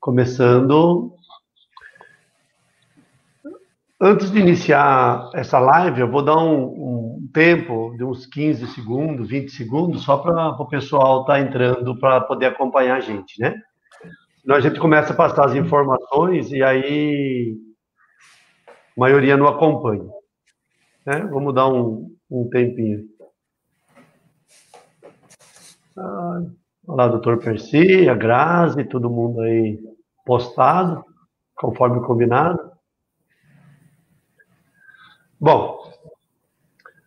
Começando. Antes de iniciar essa live, eu vou dar um tempo de uns 15 segundos, 20 segundos, só para o pessoal estar entrando para poder acompanhar a gente, né? Senão a gente começa a passar as informações e aí a maioria não acompanha, né? Vamos dar um tempinho. Olá, doutor Percy, a Grazi, todo mundo aí postado, conforme combinado. Bom,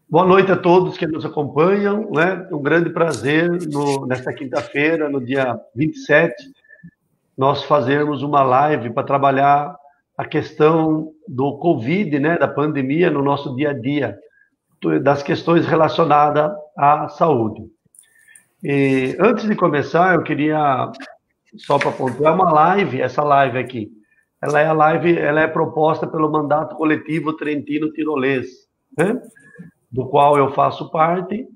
boa noite a todos que nos acompanham, né? Um grande prazer nesta quinta-feira, no dia 27, nós fazermos uma live para trabalhar a questão do Covid, né? Da pandemia no nosso dia a dia, das questões relacionadas à saúde. E antes de começar, eu queria só para pontuar uma live, essa live aqui. Ela é proposta pelo Mandato Coletivo Trentino-Tirolês, né? Do qual eu faço parte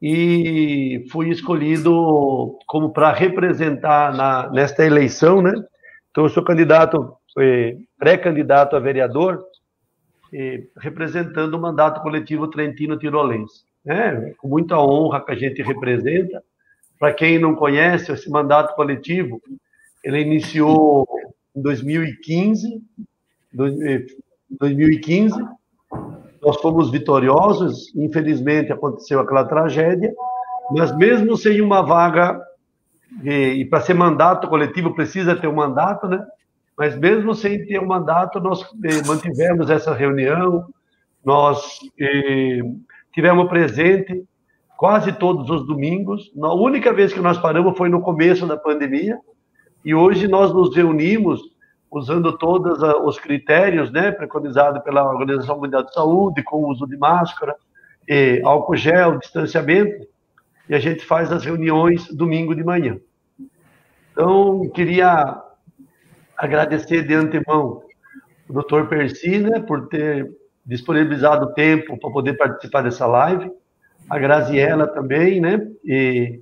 e fui escolhido como para representar nesta eleição, né? Então, eu sou pré-candidato a vereador, representando o Mandato Coletivo Trentino-Tirolês. Né? Com muita honra que a gente representa. Para quem não conhece, esse mandato coletivo, ele iniciou em 2015. Nós fomos vitoriosos, infelizmente aconteceu aquela tragédia, mas mesmo sem uma vaga, e para ser mandato coletivo precisa ter um mandato, né? Mas mesmo sem ter um mandato, nós mantivemos essa reunião, nós tivemos presente quase todos os domingos. A única vez que nós paramos foi no começo da pandemia, e hoje nós nos reunimos usando todos os critérios, né, preconizados pela Organização Mundial de Saúde, com o uso de máscara, álcool gel, distanciamento, e a gente faz as reuniões domingo de manhã. Então, queria agradecer de antemão o Dr. Percy, né, por ter disponibilizado o tempo para poder participar dessa live, a Graziella também, né, e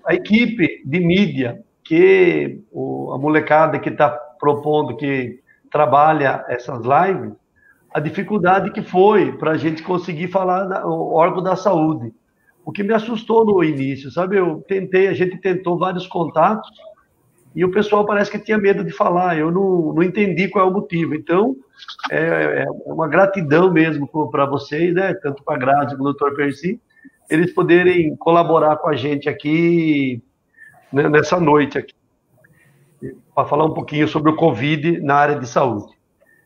a equipe de mídia, que a molecada que está propondo, que trabalha essas lives, a dificuldade que foi para a gente conseguir falar no órgão da saúde. O que me assustou no início, sabe? A gente tentou vários contatos e o pessoal parece que tinha medo de falar. Eu não entendi qual é o motivo. Então, é uma gratidão mesmo para vocês, né? Tanto para a Grazi como para o Dr. Percy, eles poderem colaborar com a gente aqui, né, nessa noite aqui, para falar um pouquinho sobre o Covid na área de saúde.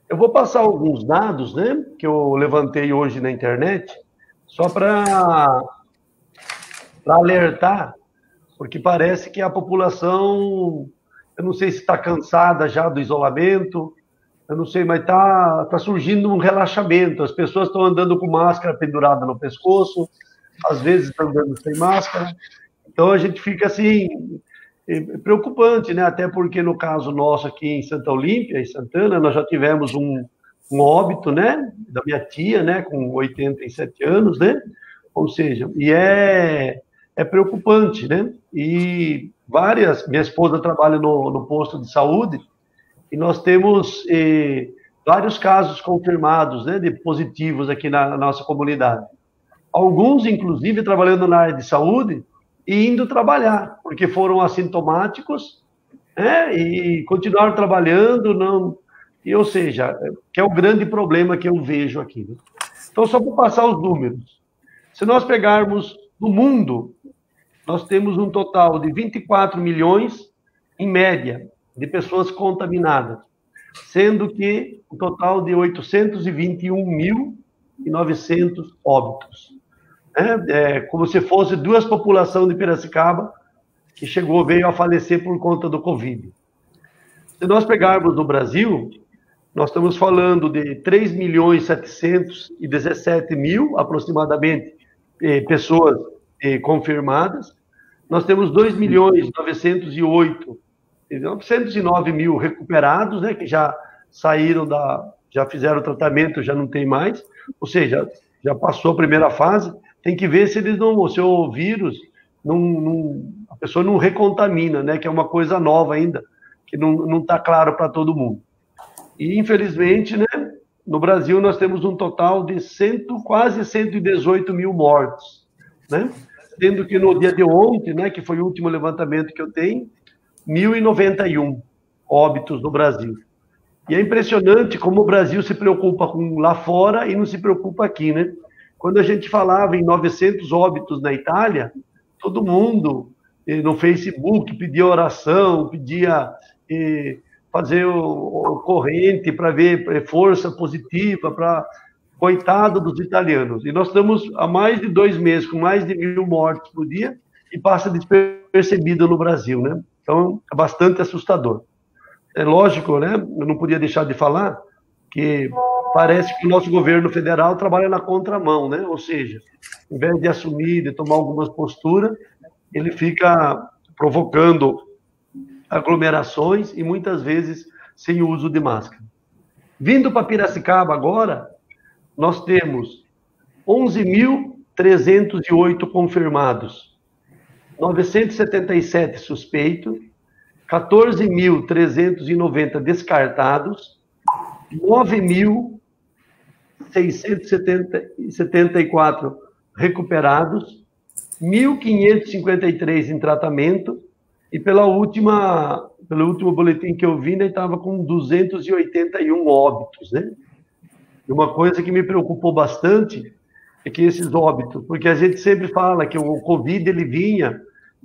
Eu vou passar alguns dados, né, que eu levantei hoje na internet, só para alertar, porque parece que a população, eu não sei se está cansada já do isolamento, eu não sei, mas está surgindo um relaxamento, as pessoas estão andando com máscara pendurada no pescoço, às vezes estão andando sem máscara, então a gente fica assim, preocupante, né? Até porque no caso nosso aqui em Santa Olímpia, em Santana, nós já tivemos um óbito, né? Da minha tia, né? Com 87 anos, né? Ou seja, e é preocupante, né? E minha esposa trabalha no posto de saúde e nós temos vários casos confirmados, né? De positivos aqui na nossa comunidade. Alguns, inclusive, trabalhando na área de saúde e indo trabalhar, porque foram assintomáticos, né, e continuaram trabalhando, ou seja, que é o grande problema que eu vejo aqui. Né? Então, só para passar os números. Se nós pegarmos no mundo, nós temos um total de 24 milhões, em média, de pessoas contaminadas, sendo que um total de 821.900 óbitos. Como se fosse 2 populações de Piracicaba que veio a falecer por conta do Covid. Se nós pegarmos no Brasil, nós estamos falando de 3.717.000, aproximadamente, pessoas confirmadas. Nós temos 2.909.000 recuperados, né, que já saíram já fizeram o tratamento, já não tem mais, ou seja, já passou a primeira fase. Tem que ver se o seu vírus, a pessoa não recontamina, né? Que é uma coisa nova ainda, que não está claro para todo mundo. E, infelizmente, né, no Brasil nós temos um total de quase 118 mil mortos, né? Sendo que no dia de ontem, né, que foi o último levantamento que eu tenho, 1.091 óbitos no Brasil. E é impressionante como o Brasil se preocupa com lá fora e não se preocupa aqui, né? Quando a gente falava em 900 óbitos na Itália, todo mundo no Facebook pedia oração, pedia fazer o corrente para ver força positiva, para coitado dos italianos. E nós estamos há mais de 2 meses com mais de 1.000 mortes por dia e passa despercebido no Brasil, né? Então, é bastante assustador. É lógico, né? Eu não podia deixar de falar que parece que o nosso governo federal trabalha na contramão, né? Ou seja, em vez de assumir, de tomar algumas posturas, ele fica provocando aglomerações e muitas vezes sem o uso de máscara. Vindo para Piracicaba agora, nós temos 11.308 confirmados, 977 suspeitos, 14.390 descartados, 9.674 recuperados, 1.553 em tratamento, e pelo último boletim que eu vi, né, estava com 281 óbitos, né? E uma coisa que me preocupou bastante é que esses óbitos, porque a gente sempre fala que o Covid ele vinha,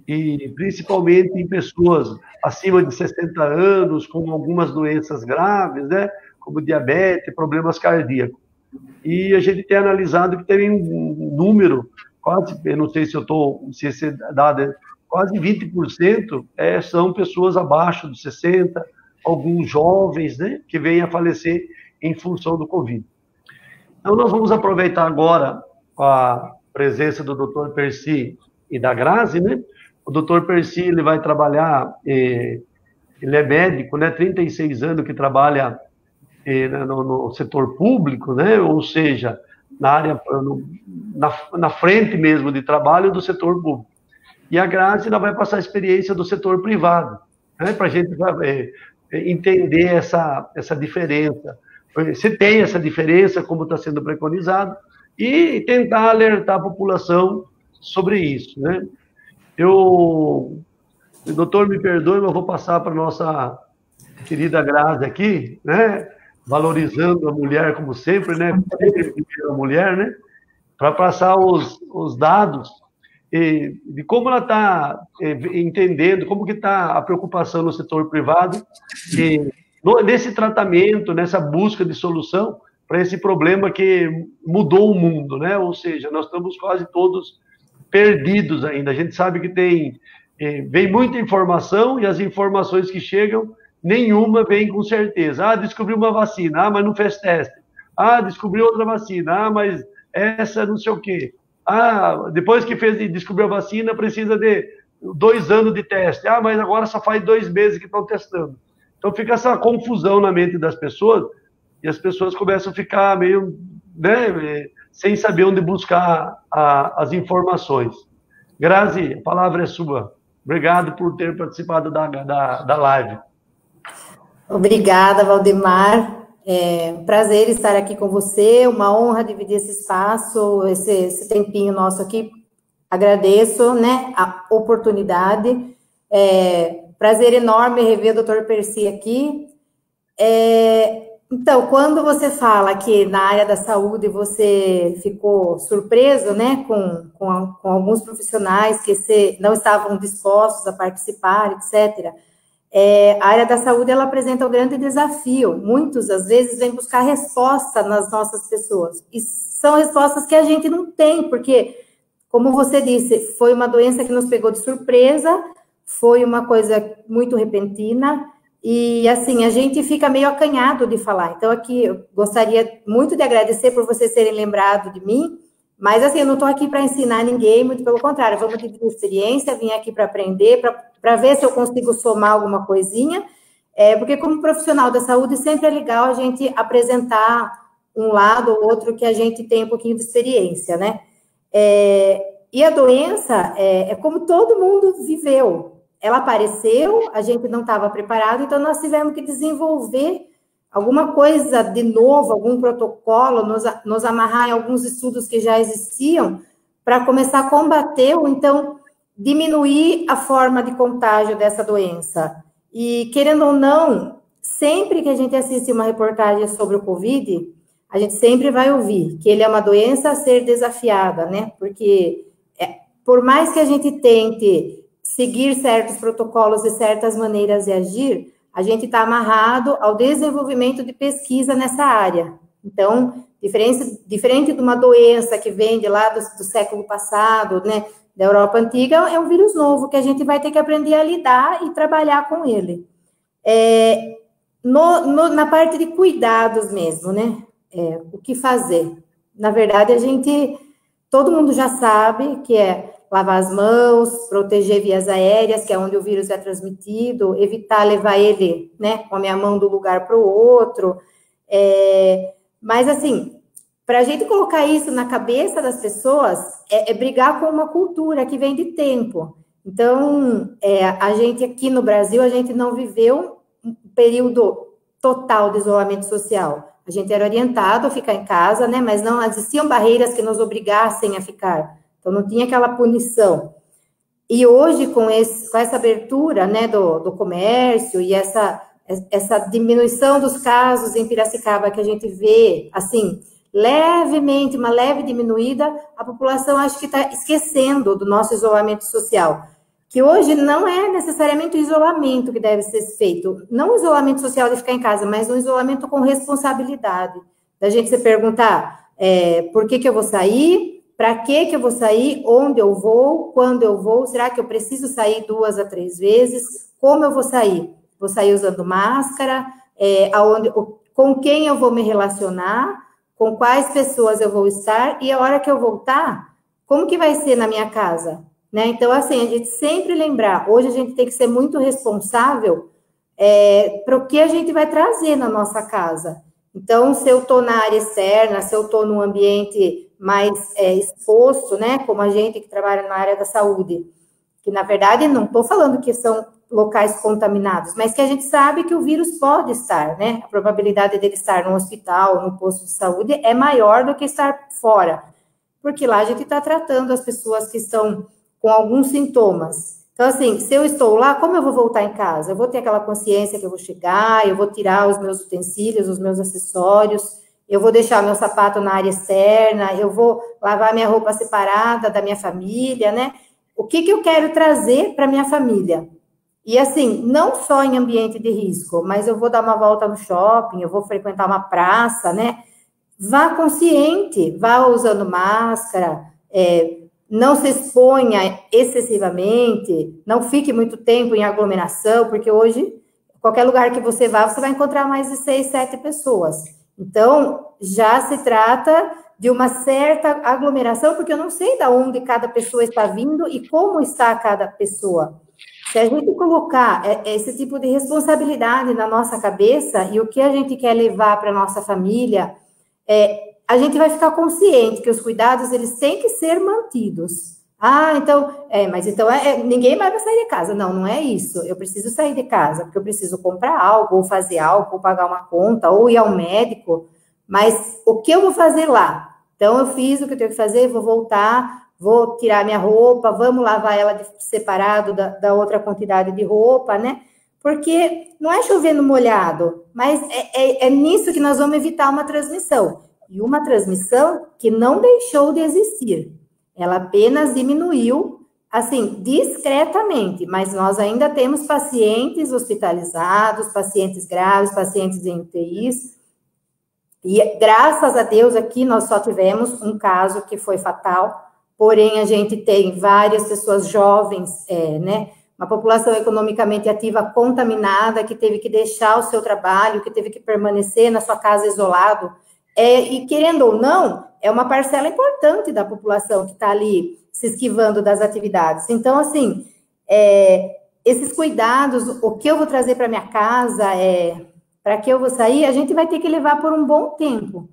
e principalmente em pessoas acima de 60 anos, com algumas doenças graves, né, como diabetes, problemas cardíacos. E a gente tem analisado que tem um número, quase, eu não sei se esse dado é quase 20% são pessoas abaixo dos 60, alguns jovens, né, que vêm a falecer em função do Covid. Então, nós vamos aproveitar agora a presença do Dr. Percy e da Grazi, né? O Dr. Percy, ele vai trabalhar, ele é médico, né, 36 anos que trabalha no setor público, né, ou seja, na área, na frente mesmo de trabalho do setor público. E a Grazi, ela vai passar a experiência do setor privado, né, para a gente entender essa diferença. Se tem essa diferença, como está sendo preconizado, e tentar alertar a população sobre isso, né. O doutor me perdoe, mas eu vou passar para a nossa querida Grazi aqui, né? Valorizando a mulher como sempre, né? Sempre a mulher, né? Para passar os dados de como ela está entendendo, como que está a preocupação no setor privado, nesse tratamento, nessa busca de solução para esse problema que mudou o mundo, né? Ou seja, nós estamos quase todos perdidos ainda. A gente sabe que vem muita informação e as informações que chegam, nenhuma vem com certeza. Ah, descobriu uma vacina, mas não fez teste. Ah, descobriu outra vacina, mas essa não sei o quê. Ah, depois que descobriu a vacina, precisa de 2 anos de teste. Ah, mas agora só faz 2 meses que estão testando. Então fica essa confusão na mente das pessoas e as pessoas começam a ficar meio, né, sem saber onde buscar as informações. Grazi, a palavra é sua. Obrigado por ter participado da live. Obrigada, Valdemar. É um prazer estar aqui com você, uma honra dividir esse espaço, esse tempinho nosso aqui. Agradeço, né, a oportunidade. Prazer enorme rever o Dr. Percy aqui. Então, quando você fala que na área da saúde você ficou surpreso, né, com alguns profissionais que não estavam dispostos a participar, etc., a área da saúde, ela apresenta um grande desafio. Muitos, às vezes, vêm buscar resposta nas nossas pessoas. E são respostas que a gente não tem, porque, como você disse, foi uma doença que nos pegou de surpresa, foi uma coisa muito repentina, e, assim, a gente fica meio acanhado de falar. Então, aqui, eu gostaria muito de agradecer por vocês terem lembrado de mim, mas, assim, eu não estou aqui para ensinar ninguém, muito pelo contrário, vamos ter experiência, vim aqui para aprender, para ver se eu consigo somar alguma coisinha, porque, como profissional da saúde, sempre é legal a gente apresentar um lado ou outro que a gente tem um pouquinho de experiência, né? E a doença, como todo mundo viveu, ela apareceu, a gente não estava preparado, então nós tivemos que desenvolver alguma coisa de novo, algum protocolo, nos amarrar em alguns estudos que já existiam, para começar a combater ou então diminuir a forma de contágio dessa doença. E, querendo ou não, sempre que a gente assiste uma reportagem sobre o Covid, a gente sempre vai ouvir que ele é uma doença a ser desafiada, né? Porque, por mais que a gente tente seguir certos protocolos e certas maneiras de agir, a gente está amarrado ao desenvolvimento de pesquisa nessa área. Então, diferente de uma doença que vem de lá do século passado, né, da Europa Antiga, é um vírus novo que a gente vai ter que aprender a lidar e trabalhar com ele. Na parte de cuidados mesmo, né, o que fazer? Na verdade, todo mundo já sabe que é lavar as mãos, proteger vias aéreas, que é onde o vírus é transmitido, evitar levar ele, né, com a minha mão do lugar para o outro. Mas, assim, para a gente colocar isso na cabeça das pessoas, é brigar com uma cultura que vem de tempo. Então, a gente aqui no Brasil, a gente não viveu um período total de isolamento social. A gente era orientado a ficar em casa, né, mas não existiam barreiras que nos obrigassem a ficar. Então, não tinha aquela punição. E hoje, com essa abertura, né, do comércio e essa diminuição dos casos em Piracicaba que a gente vê, assim, levemente, uma leve diminuída, a população acho que está esquecendo do nosso isolamento social, que hoje não é necessariamente o isolamento que deve ser feito, não o isolamento social de ficar em casa, mas um isolamento com responsabilidade, da gente se perguntar, por que eu vou sair? Para que eu vou sair? Onde eu vou? Quando eu vou? Será que eu preciso sair 2 a 3 vezes? Como eu vou sair? Vou sair usando máscara? Com quem eu vou me relacionar? Com quais pessoas eu vou estar? E a hora que eu voltar, como que vai ser na minha casa? Né? Então, assim, a gente sempre lembrar, hoje a gente tem que ser muito responsável para o que a gente vai trazer na nossa casa. Então, se eu estou na área externa, se eu estou num ambiente mais exposto, né, como a gente que trabalha na área da saúde, que, na verdade, não estou falando que são locais contaminados, mas que a gente sabe que o vírus pode estar, né, a probabilidade dele estar no hospital, no posto de saúde, é maior do que estar fora, porque lá a gente está tratando as pessoas que estão com alguns sintomas. Então, assim, se eu estou lá, como eu vou voltar em casa? Eu vou ter aquela consciência que eu vou chegar, eu vou tirar os meus utensílios, os meus acessórios, eu vou deixar meu sapato na área externa, eu vou lavar minha roupa separada da minha família, né? O que eu quero trazer para minha família? E, assim, não só em ambiente de risco, mas eu vou dar uma volta no shopping, eu vou frequentar uma praça, né? Vá consciente, vá usando máscara, não se exponha excessivamente, não fique muito tempo em aglomeração, porque hoje, qualquer lugar que você vá, você vai encontrar mais de 6, 7 pessoas. Então, já se trata de uma certa aglomeração, porque eu não sei de onde cada pessoa está vindo e como está cada pessoa. Se a gente colocar esse tipo de responsabilidade na nossa cabeça e o que a gente quer levar para a nossa família, a gente vai ficar consciente que os cuidados, eles têm que ser mantidos. Mas então ninguém mais vai sair de casa. Não, não é isso. Eu preciso sair de casa, porque eu preciso comprar algo, ou fazer algo, ou pagar uma conta, ou ir ao médico. Mas o que eu vou fazer lá? Então, eu fiz o que eu tenho que fazer, vou voltar, vou tirar minha roupa, vamos lavar ela separado da outra quantidade de roupa, né? Porque não é chovendo molhado, mas é nisso que nós vamos evitar uma transmissão. E uma transmissão que não deixou de existir. Ela apenas diminuiu, assim, discretamente, mas nós ainda temos pacientes hospitalizados, pacientes graves, pacientes em UTIs, e graças a Deus aqui nós só tivemos um caso que foi fatal, porém a gente tem várias pessoas jovens, né, uma população economicamente ativa contaminada, que teve que deixar o seu trabalho, que teve que permanecer na sua casa isolado, e querendo ou não, é uma parcela importante da população que está ali se esquivando das atividades. Então, assim, esses cuidados, o que eu vou trazer para minha casa, para que eu vou sair, a gente vai ter que levar por um bom tempo.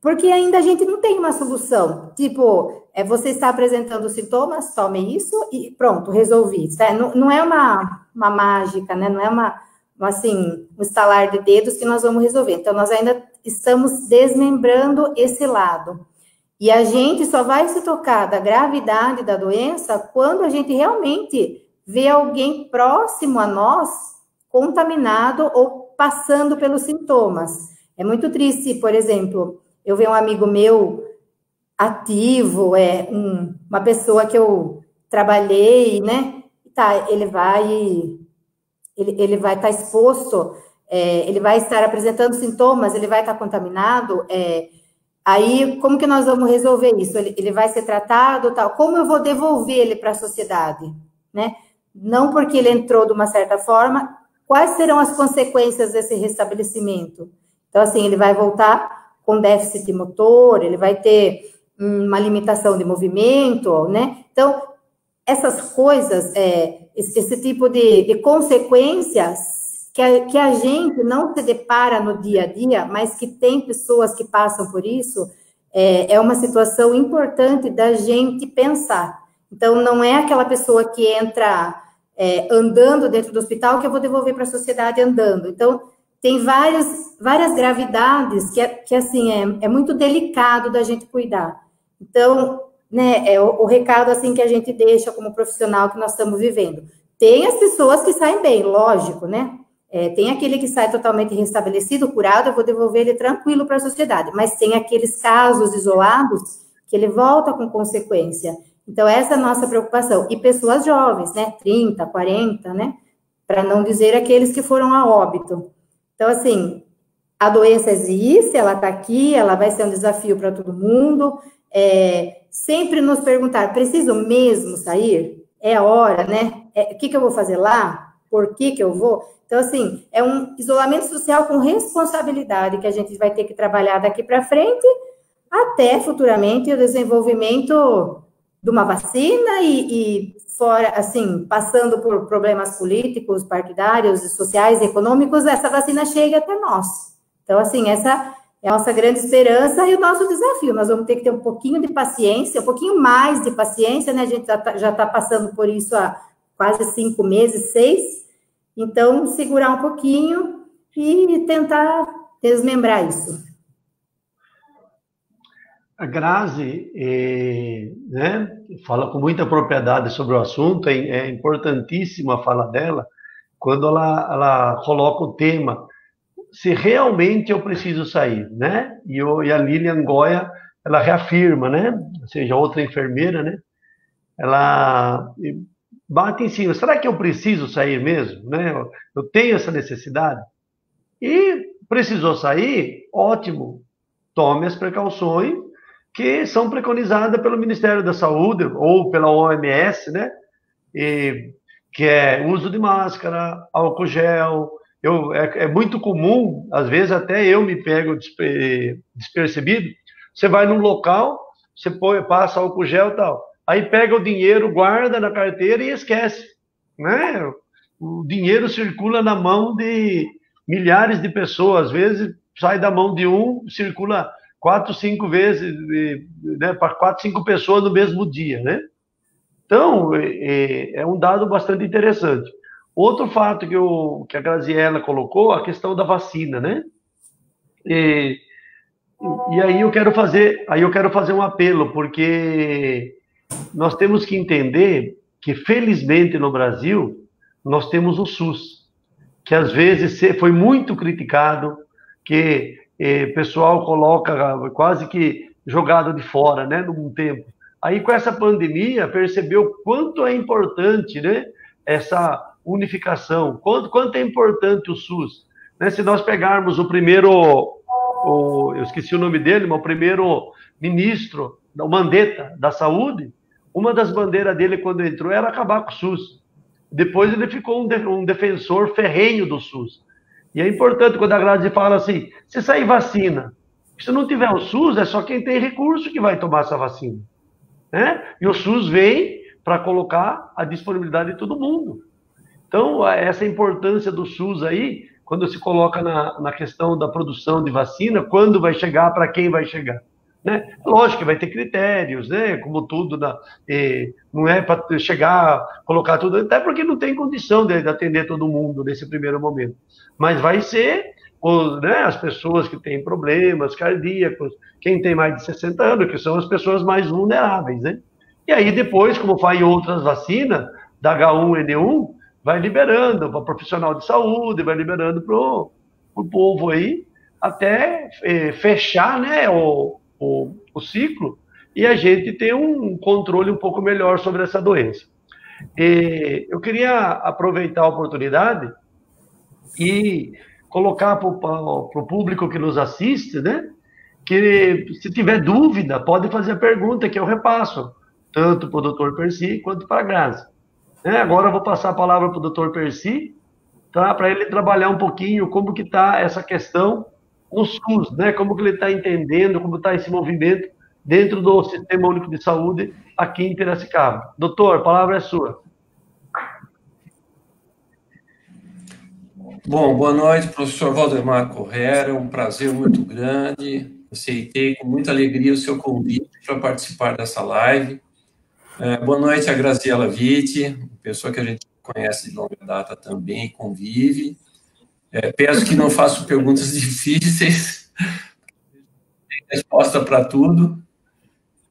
Porque ainda a gente não tem uma solução. Tipo, você está apresentando sintomas, tome isso e pronto, resolvi. Não é uma mágica, né? Não é assim, um estalar de dedos que nós vamos resolver. Então, nós ainda estamos desmembrando esse lado. E a gente só vai se tocar da gravidade da doença quando a gente realmente vê alguém próximo a nós contaminado ou passando pelos sintomas. É muito triste, por exemplo, eu ver um amigo meu ativo, uma pessoa que eu trabalhei, né? Tá, ele vai estar exposto, ele vai estar apresentando sintomas, ele vai estar contaminado, aí, como que nós vamos resolver isso? Ele vai ser tratado, tal. Como eu vou devolver ele para a sociedade, né? Não porque ele entrou de uma certa forma, quais serão as consequências desse restabelecimento? Então, assim, ele vai voltar com déficit motor, ele vai ter uma limitação de movimento, né? Então, essas coisas, esse tipo de consequências que a gente não se depara no dia a dia, mas que tem pessoas que passam por isso, é uma situação importante da gente pensar. Então, não é aquela pessoa que entra andando dentro do hospital que eu vou devolver para a sociedade andando. Então, tem várias gravidades que assim, é muito delicado da gente cuidar. Então, né, o recado assim que a gente deixa como profissional que nós estamos vivendo. Tem as pessoas que saem bem, lógico, né? Tem aquele que sai totalmente restabelecido, curado, eu vou devolver ele tranquilo para a sociedade. Mas tem aqueles casos isolados que ele volta com consequência. Então, essa é a nossa preocupação. E pessoas jovens, né? 30, 40, né? Para não dizer aqueles que foram a óbito. Então, assim, a doença existe, ela está aqui, ela vai ser um desafio para todo mundo. Sempre nos perguntar, preciso mesmo sair? É a hora, né? O que eu vou fazer lá? Por que eu vou? Então, assim, é um isolamento social com responsabilidade que a gente vai ter que trabalhar daqui para frente, até futuramente o desenvolvimento de uma vacina e fora, assim, passando por problemas políticos, partidários, sociais, econômicos, essa vacina chega até nós. Então, assim, essa é a nossa grande esperança e o nosso desafio. Nós vamos ter que ter um pouquinho de paciência, um pouquinho mais de paciência, né? A gente já está passando por isso há quase 5 meses, 6. Então, segurar um pouquinho e tentar desmembrar isso. A Grazi, né, fala com muita propriedade sobre o assunto, é importantíssima a fala dela, quando ela coloca o tema, se realmente eu preciso sair, né? E a Lilian Goya, ela reafirma, né? Ou seja, outra enfermeira, né? Ela bate em cima, será que eu preciso sair mesmo, né? Eu tenho essa necessidade? E precisou sair? Ótimo, tome as precauções que são preconizadas pelo Ministério da Saúde ou pela OMS, né? Que é uso de máscara, álcool gel. É muito comum, às vezes até eu me pego despercebido. Você vai num local, você passa álcool gel e tal. Aí pega o dinheiro, guarda na carteira e esquece, né? O dinheiro circula na mão de milhares de pessoas, às vezes sai da mão de um, circula 4, 5 vezes, né, para 4, 5 pessoas no mesmo dia, né? Então, é um dado bastante interessante. Outro fato que a Graziella colocou, a questão da vacina, né? E aí eu quero fazer um apelo, porque nós temos que entender que, felizmente, no Brasil, nós temos o SUS, que às vezes foi muito criticado, que o pessoal coloca quase que jogado de fora, né, num tempo. Aí, com essa pandemia, percebeu quanto é importante, né, essa unificação, quanto é importante o SUS. Né? Se nós pegarmos o primeiro, eu esqueci o nome dele, mas o primeiro ministro, o Mandetta, da Saúde, uma das bandeiras dele, quando entrou, era acabar com o SUS. Depois ele ficou um defensor ferrenho do SUS. E é importante quando a Grazi fala assim, se sair vacina, se não tiver o SUS, é só quem tem recurso que vai tomar essa vacina. Né? E o SUS vem para colocar a disponibilidade de todo mundo. Então, essa importância do SUS aí, quando se coloca na questão da produção de vacina, quando vai chegar, para quem vai chegar. Né? Lógico que vai ter critérios, né? Como tudo, não é para chegar, colocar tudo, até porque não tem condição de atender todo mundo nesse primeiro momento. Mas vai ser né, as pessoas que têm problemas cardíacos, quem tem mais de 60 anos, que são as pessoas mais vulneráveis. Né? E aí depois, como faz em outras vacinas, da H1N1, vai liberando para profissional de saúde, vai liberando para o povo aí, até fechar, né, o ciclo, e a gente ter um controle um pouco melhor sobre essa doença. Eu queria aproveitar a oportunidade e colocar para o público que nos assiste, né, que se tiver dúvida, pode fazer a pergunta que eu repasso, tanto para o doutor Percy quanto para a Grazi. Agora eu vou passar a palavra para o doutor Percy, tá, para ele trabalhar um pouquinho como que está essa questão no SUS, né? Como que ele está entendendo, como está esse movimento dentro do Sistema Único de Saúde aqui em Piracicaba. Doutor, a palavra é sua. Bom, boa noite, professor Valdemar Correa, é um prazer muito grande, aceitei com muita alegria o seu convite para participar dessa live. Boa noite a Graziela Vitti, pessoa que a gente conhece de longa data também, convive. Peço que não façam perguntas difíceis, tem resposta para tudo.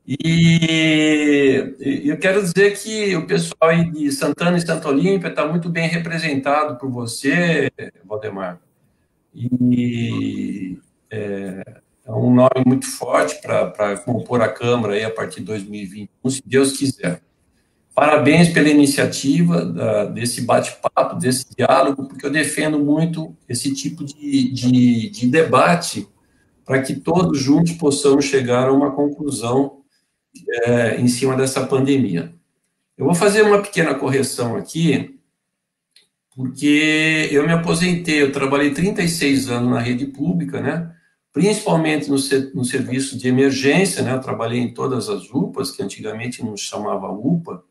E eu quero dizer que o pessoal aí de Santana e Santo Olímpia está muito bem representado por você, Valdemar. E é um nome muito forte para compor a Câmara aí a partir de 2021, se Deus quiser. Parabéns pela iniciativa desse bate-papo, desse diálogo, porque eu defendo muito esse tipo de debate para que todos juntos possamos chegar a uma conclusão em cima dessa pandemia. Eu vou fazer uma pequena correção aqui, porque eu me aposentei, eu trabalhei 36 anos na rede pública, né? Principalmente no serviço de emergência, né? Eu trabalhei em todas as UPAs, que antigamente não se chamava UPA,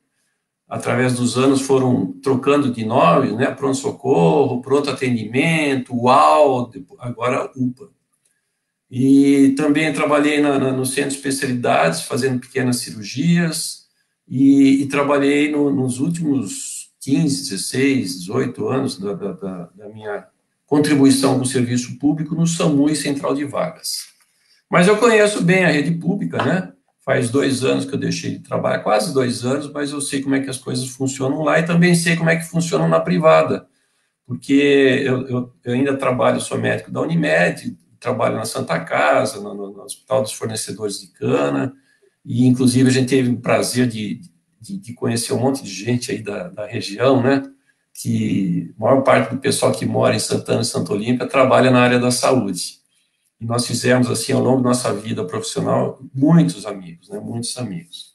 através dos anos foram trocando de nome, né? Pronto-socorro, pronto-atendimento, UAU, agora UPA. E também trabalhei no centro de especialidades, fazendo pequenas cirurgias, e trabalhei nos últimos 15, 16, 18 anos da minha contribuição com o serviço público no SAMU e Central de Vagas. Mas eu conheço bem a rede pública, né? Faz 2 anos que eu deixei de trabalhar, quase 2 anos, mas eu sei como é que as coisas funcionam lá e também sei como é que funcionam na privada, porque eu ainda trabalho, sou médico da Unimed, trabalho na Santa Casa, no Hospital dos Fornecedores de Cana, e inclusive a gente teve o prazer de conhecer um monte de gente aí da região, né, que a maior parte do pessoal que mora em Santana e Santo Olímpia trabalha na área da saúde. E nós fizemos, assim, ao longo da nossa vida profissional, muitos amigos, né, muitos amigos.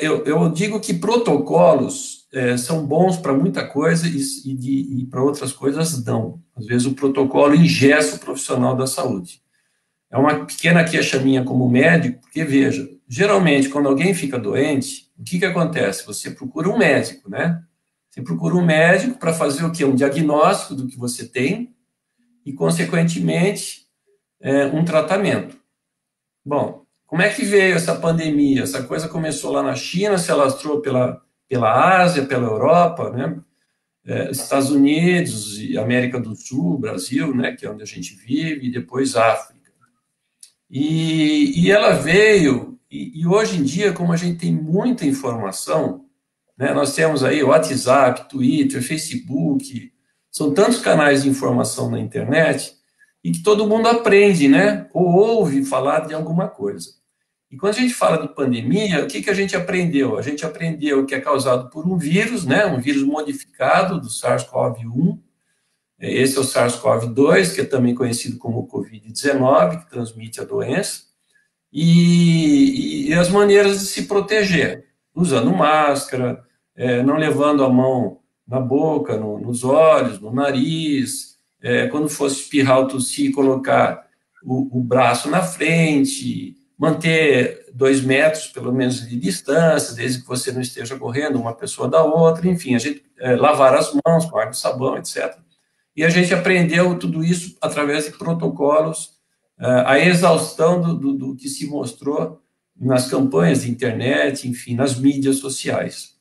Eu digo que protocolos são bons para muita coisa e para outras coisas não. Às vezes o protocolo engessa o profissional da saúde. É uma pequena queixa minha como médico, porque, veja, geralmente quando alguém fica doente, o que acontece? Você procura um médico, né? Você procura um médico para fazer o quê? Um diagnóstico do que você tem e, consequentemente, um tratamento. Bom, como é que veio essa pandemia? Essa coisa começou lá na China, se alastrou pela Ásia, pela Europa, né? Estados Unidos, América do Sul, Brasil, né, que é onde a gente vive, e depois África. E ela veio, e hoje em dia, como a gente tem muita informação, né, nós temos aí WhatsApp, Twitter, Facebook, são tantos canais de informação na internet, e que todo mundo aprende, né, ou ouve falar de alguma coisa. E quando a gente fala de pandemia, o que a gente aprendeu? A gente aprendeu que é causado por um vírus, né, um vírus modificado do SARS-CoV-1, esse é o SARS-CoV-2, que é também conhecido como Covid-19, que transmite a doença, e as maneiras de se proteger, usando máscara, não levando a mão na boca, nos olhos, no nariz, quando fosse espirrar ou tossir, colocar o braço na frente, manter 2 metros, pelo menos, de distância, desde que você não esteja correndo uma pessoa da outra, enfim, a gente lavar as mãos com água e sabão, etc. e a gente aprendeu tudo isso através de protocolos, a exaustão do que se mostrou nas campanhas de internet, enfim, nas mídias sociais.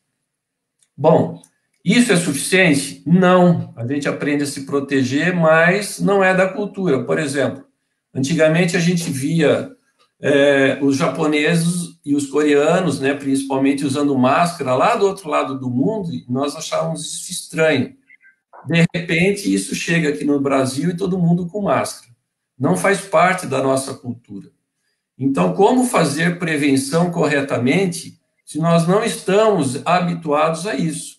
Bom, isso é suficiente? Não. A gente aprende a se proteger, mas não é da cultura. Por exemplo, antigamente a gente via os japoneses e os coreanos, né, principalmente usando máscara lá do outro lado do mundo, e nós achávamos isso estranho. De repente, isso chega aqui no Brasil e todo mundo com máscara. Não faz parte da nossa cultura. Então, como fazer prevenção corretamente se nós não estamos habituados a isso?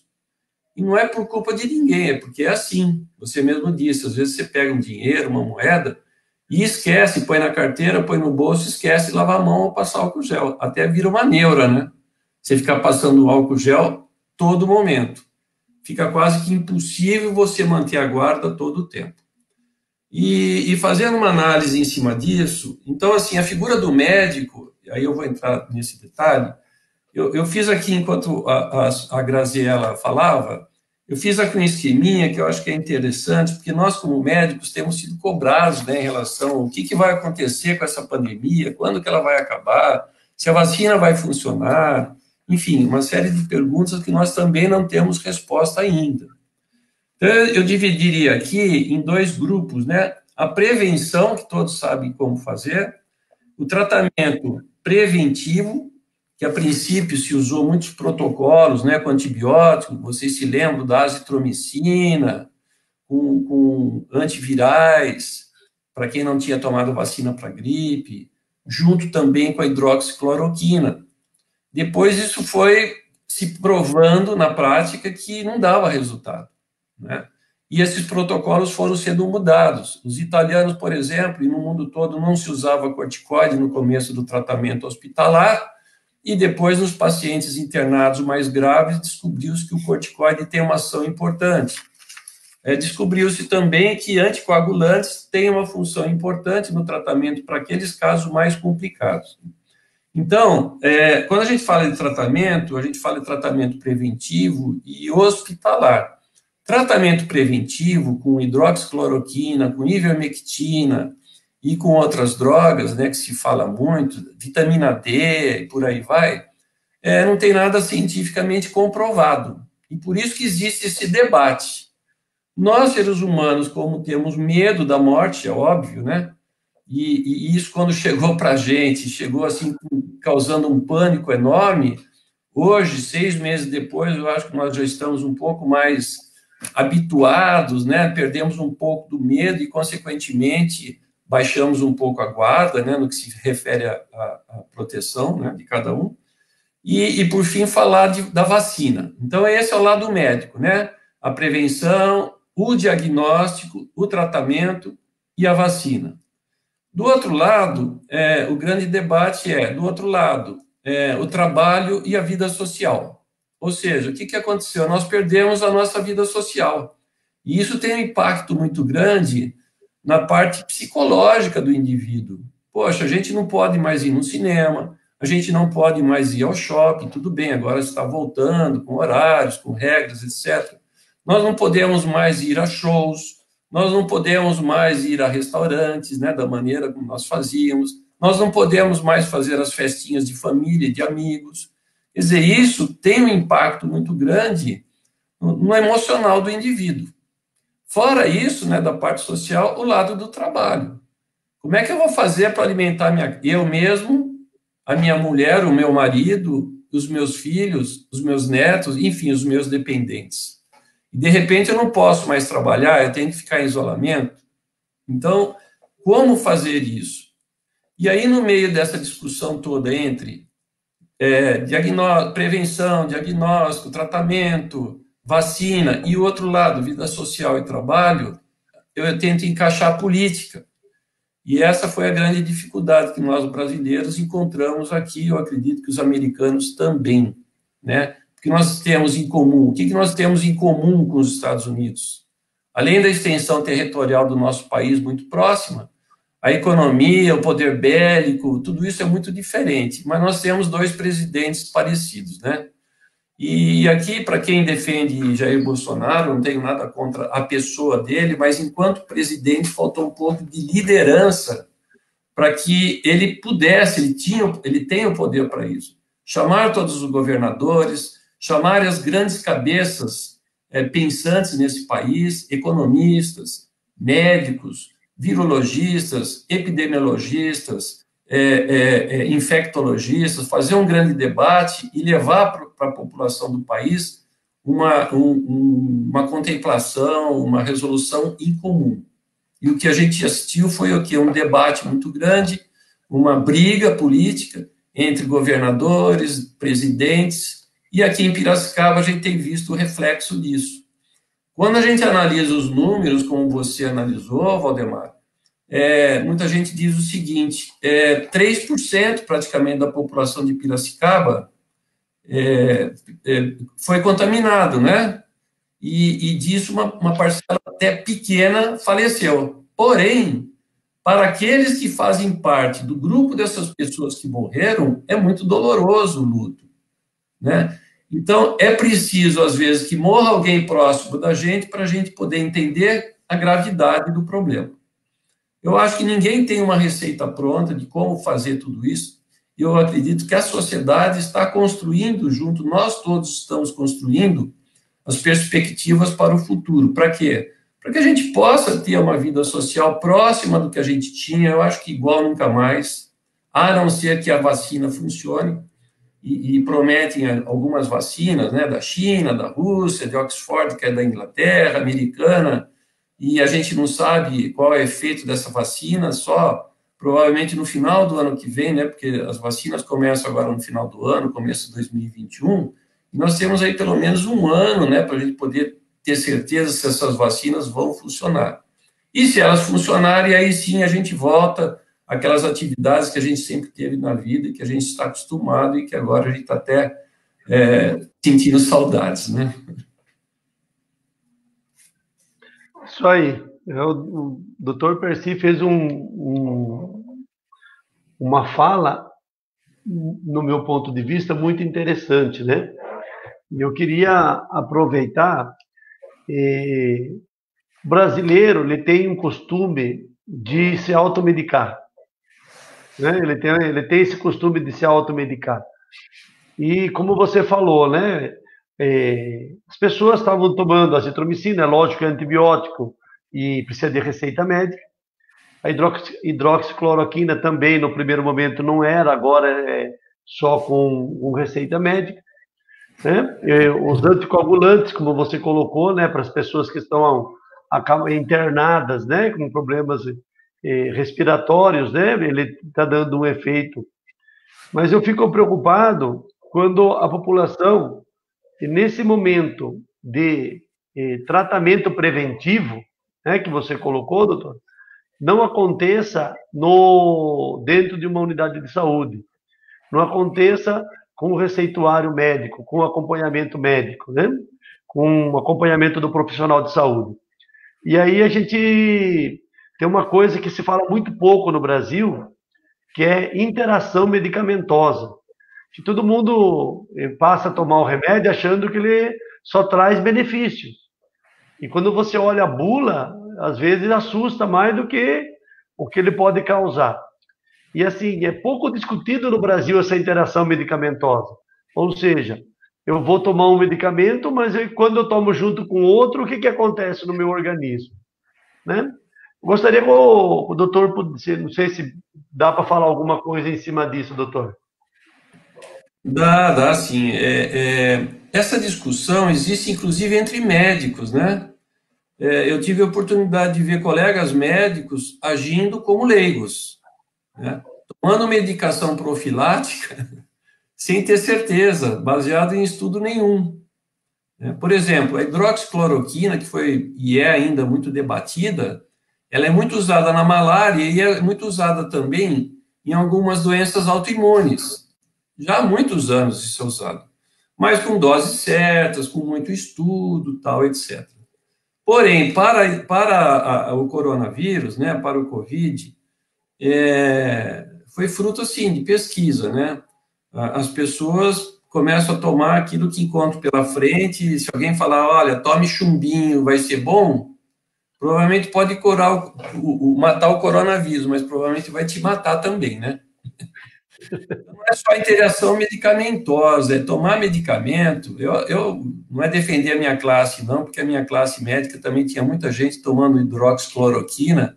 E não é por culpa de ninguém, é porque é assim. Você mesmo disse, às vezes você pega um dinheiro, uma moeda, e esquece, põe na carteira, põe no bolso, esquece de lavar a mão ou passar álcool gel. Até vira uma neura, né? Você ficar passando álcool gel todo momento. Fica quase que impossível você manter a guarda todo o tempo. E fazendo uma análise em cima disso, então, assim, a figura do médico, aí eu vou entrar nesse detalhe, eu fiz aqui, enquanto a Graziela falava, eu fiz aqui um esqueminha que eu acho que é interessante, porque nós, como médicos, temos sido cobrados, né, em relação ao que vai acontecer com essa pandemia, quando que ela vai acabar, se a vacina vai funcionar, enfim, uma série de perguntas que nós também não temos resposta ainda. Então, eu dividiria aqui em dois grupos, né? A prevenção, que todos sabem como fazer, o tratamento preventivo, que a princípio se usou muitos protocolos, né, com antibióticos, vocês se lembram da azitromicina, com antivirais, para quem não tinha tomado vacina para gripe, junto também com a hidroxicloroquina. Depois isso foi se provando na prática que não dava resultado, né? E esses protocolos foram sendo mudados. Os italianos, por exemplo, e no mundo todo não se usava corticoide no começo do tratamento hospitalar, e depois nos pacientes internados mais graves descobriu-se que o corticoide tem uma ação importante. Descobriu-se também que anticoagulantes têm uma função importante no tratamento para aqueles casos mais complicados. Então, quando a gente fala de tratamento, a gente fala de tratamento preventivo e hospitalar. Tratamento preventivo com hidroxicloroquina, com ivermectina e com outras drogas, né, que se fala muito, vitamina D e por aí vai, não tem nada cientificamente comprovado. E por isso que existe esse debate. Nós, seres humanos, como temos medo da morte, é óbvio, né? E isso, quando chegou para a gente, chegou assim, causando um pânico enorme. Hoje, 6 meses depois, eu acho que nós já estamos um pouco mais habituados, né? Perdemos um pouco do medo e, consequentemente, baixamos um pouco a guarda, né? No que se refere à proteção, né? De cada um. E por fim, falar da vacina. Então, esse é o lado médico, né? A prevenção, o diagnóstico, o tratamento e a vacina. Do outro lado, o grande debate do outro lado, o trabalho e a vida social. Ou seja, o que aconteceu? Nós perdemos a nossa vida social. E isso tem um impacto muito grande na parte psicológica do indivíduo. Poxa, a gente não pode mais ir no cinema, a gente não pode mais ir ao shopping, tudo bem, agora está voltando com horários, com regras, etc. Nós não podemos mais ir a shows, nós não podemos mais ir a restaurantes, né, da maneira como nós fazíamos, nós não podemos mais fazer as festinhas de família e de amigos. Quer dizer, isso tem um impacto muito grande no emocional do indivíduo. Fora isso, né, da parte social, o lado do trabalho. Como é que eu vou fazer para alimentar eu mesmo, a minha mulher, o meu marido, os meus filhos, os meus netos, enfim, os meus dependentes? E, de repente, eu não posso mais trabalhar, eu tenho que ficar em isolamento. Então, como fazer isso? E aí, no meio dessa discussão toda entre prevenção, diagnóstico, tratamento, vacina, e o outro lado, vida social e trabalho, eu tento encaixar a política. E essa foi a grande dificuldade que nós, brasileiros, encontramos aqui, eu acredito que os americanos também, né? Que nós temos em comum? O que nós temos em comum com os Estados Unidos? Além da extensão territorial do nosso país muito próxima, a economia, o poder bélico, tudo isso é muito diferente, mas nós temos 2 presidentes parecidos, né? E aqui, para quem defende Jair Bolsonaro, não tenho nada contra a pessoa dele, mas enquanto presidente faltou um pouco de liderança para que ele pudesse, ele tem o poder para isso. Chamar todos os governadores, chamar as grandes cabeças pensantes nesse país, economistas, médicos, virologistas, epidemiologistas, infectologistas, fazer um grande debate e levar para a população do país uma contemplação, uma resolução em comum. E o que a gente assistiu foi o quê? Um debate muito grande, uma briga política entre governadores, presidentes, e aqui em Piracicaba a gente tem visto o reflexo disso. Quando a gente analisa os números, como você analisou, Valdemar, muita gente diz o seguinte, 3% praticamente da população de Piracicaba foi contaminado, né? E disso uma parcela até pequena faleceu. Porém, para aqueles que fazem parte do grupo dessas pessoas que morreram, é muito doloroso o luto, né? Então, é preciso, às vezes, que morra alguém próximo da gente para a gente poder entender a gravidade do problema. Eu acho que ninguém tem uma receita pronta de como fazer tudo isso, e eu acredito que a sociedade está construindo junto, nós todos estamos construindo as perspectivas para o futuro. Para quê? Para que a gente possa ter uma vida social próxima do que a gente tinha, eu acho que igual nunca mais, a não ser que a vacina funcione, e prometem algumas vacinas, né, da China, da Rússia, de Oxford, que é da Inglaterra, americana, e a gente não sabe qual é o efeito dessa vacina, só provavelmente no final do ano que vem, né, porque as vacinas começam agora no final do ano, começo de 2021, e nós temos aí pelo menos um ano, né, para a gente poder ter certeza se essas vacinas vão funcionar. E se elas funcionarem, aí sim a gente volta aquelas atividades que a gente sempre teve na vida, que a gente está acostumado e que agora a gente está até sentindo saudades, né? Isso aí. O doutor Percy fez uma fala, no meu ponto de vista, muito interessante, né? E eu queria aproveitar, o brasileiro ele tem um costume de se automedicar. Né? Ele tem esse costume de se automedicar. E como você falou, né? As pessoas estavam tomando azitromicina, é lógico que é antibiótico e precisa de receita médica. A hidroxicloroquina também, no primeiro momento, não era, agora é só com receita médica. Né? Os anticoagulantes, como você colocou, né? Para as pessoas que estão internadas, né? Com problemas respiratórios, né? Ele está dando um efeito. Mas eu fico preocupado quando a população, nesse momento de tratamento preventivo, né, que você colocou, doutor, não aconteça dentro de uma unidade de saúde, não aconteça com o receituário médico, com o acompanhamento médico, né, com o acompanhamento do profissional de saúde. E aí a gente tem uma coisa que se fala muito pouco no Brasil, que é interação medicamentosa. Que todo mundo passa a tomar o remédio achando que ele só traz benefícios. E quando você olha a bula, às vezes assusta mais do que o que ele pode causar. E assim, é pouco discutido no Brasil essa interação medicamentosa. Ou seja, eu vou tomar um medicamento, mas quando eu tomo junto com outro, o que acontece no meu organismo? Né? Gostaria que o doutor, não sei se dá para falar alguma coisa em cima disso, doutor. Dá sim. Essa discussão existe, inclusive, entre médicos, né? Eu tive a oportunidade de ver colegas médicos agindo como leigos, né? Tomando medicação profilática sem ter certeza, baseado em estudo nenhum. Por exemplo, a hidroxicloroquina, que foi e é ainda muito debatida, ela é muito usada na malária e é muito usada também em algumas doenças autoimunes. Já há muitos anos isso é usado, mas com doses certas, com muito estudo, tal, etc. Porém, para o coronavírus, né, para o Covid, foi fruto, assim, de pesquisa, né? As pessoas começo a tomar aquilo que encontro pela frente. Se alguém falar, olha, tome chumbinho, vai ser bom, provavelmente pode curar matar o coronavírus, mas provavelmente vai te matar também, né? Não é só a interação medicamentosa, é tomar medicamento. Eu não é defender a minha classe, não, porque a minha classe médica também tinha muita gente tomando hidroxicloroquina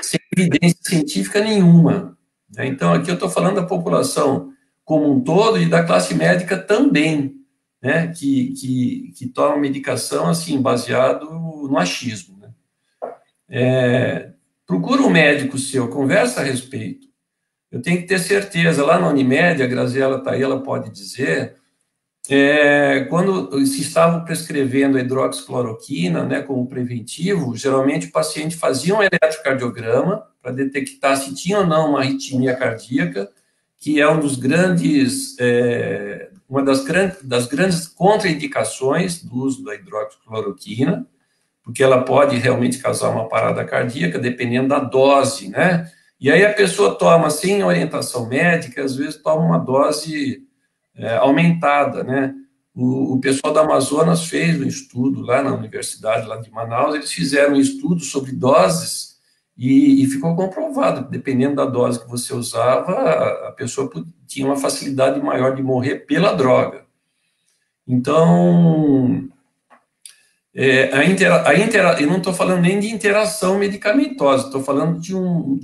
sem evidência científica nenhuma, né? Então, aqui eu estou falando da população como um todo e da classe médica também, né? Que toma medicação, assim, baseado no achismo, né? Procura um médico seu, conversa a respeito. Eu tenho que ter certeza, lá na Unimed, a Graziela está aí, ela pode dizer, quando se estava prescrevendo a hidroxicloroquina, né, como preventivo, geralmente o paciente fazia um eletrocardiograma para detectar se tinha ou não uma arritmia cardíaca, que é uma das grandes contraindicações do uso da hidroxicloroquina, porque ela pode realmente causar uma parada cardíaca, dependendo da dose, né? E aí a pessoa toma, sem orientação médica, às vezes toma uma dose aumentada, né? O pessoal da Amazonas fez um estudo lá na universidade, lá de Manaus, eles fizeram um estudo sobre doses e ficou comprovado que, dependendo da dose que você usava, a pessoa tinha uma facilidade maior de morrer pela droga. Então, eu não estou falando nem de interação medicamentosa, estou falando de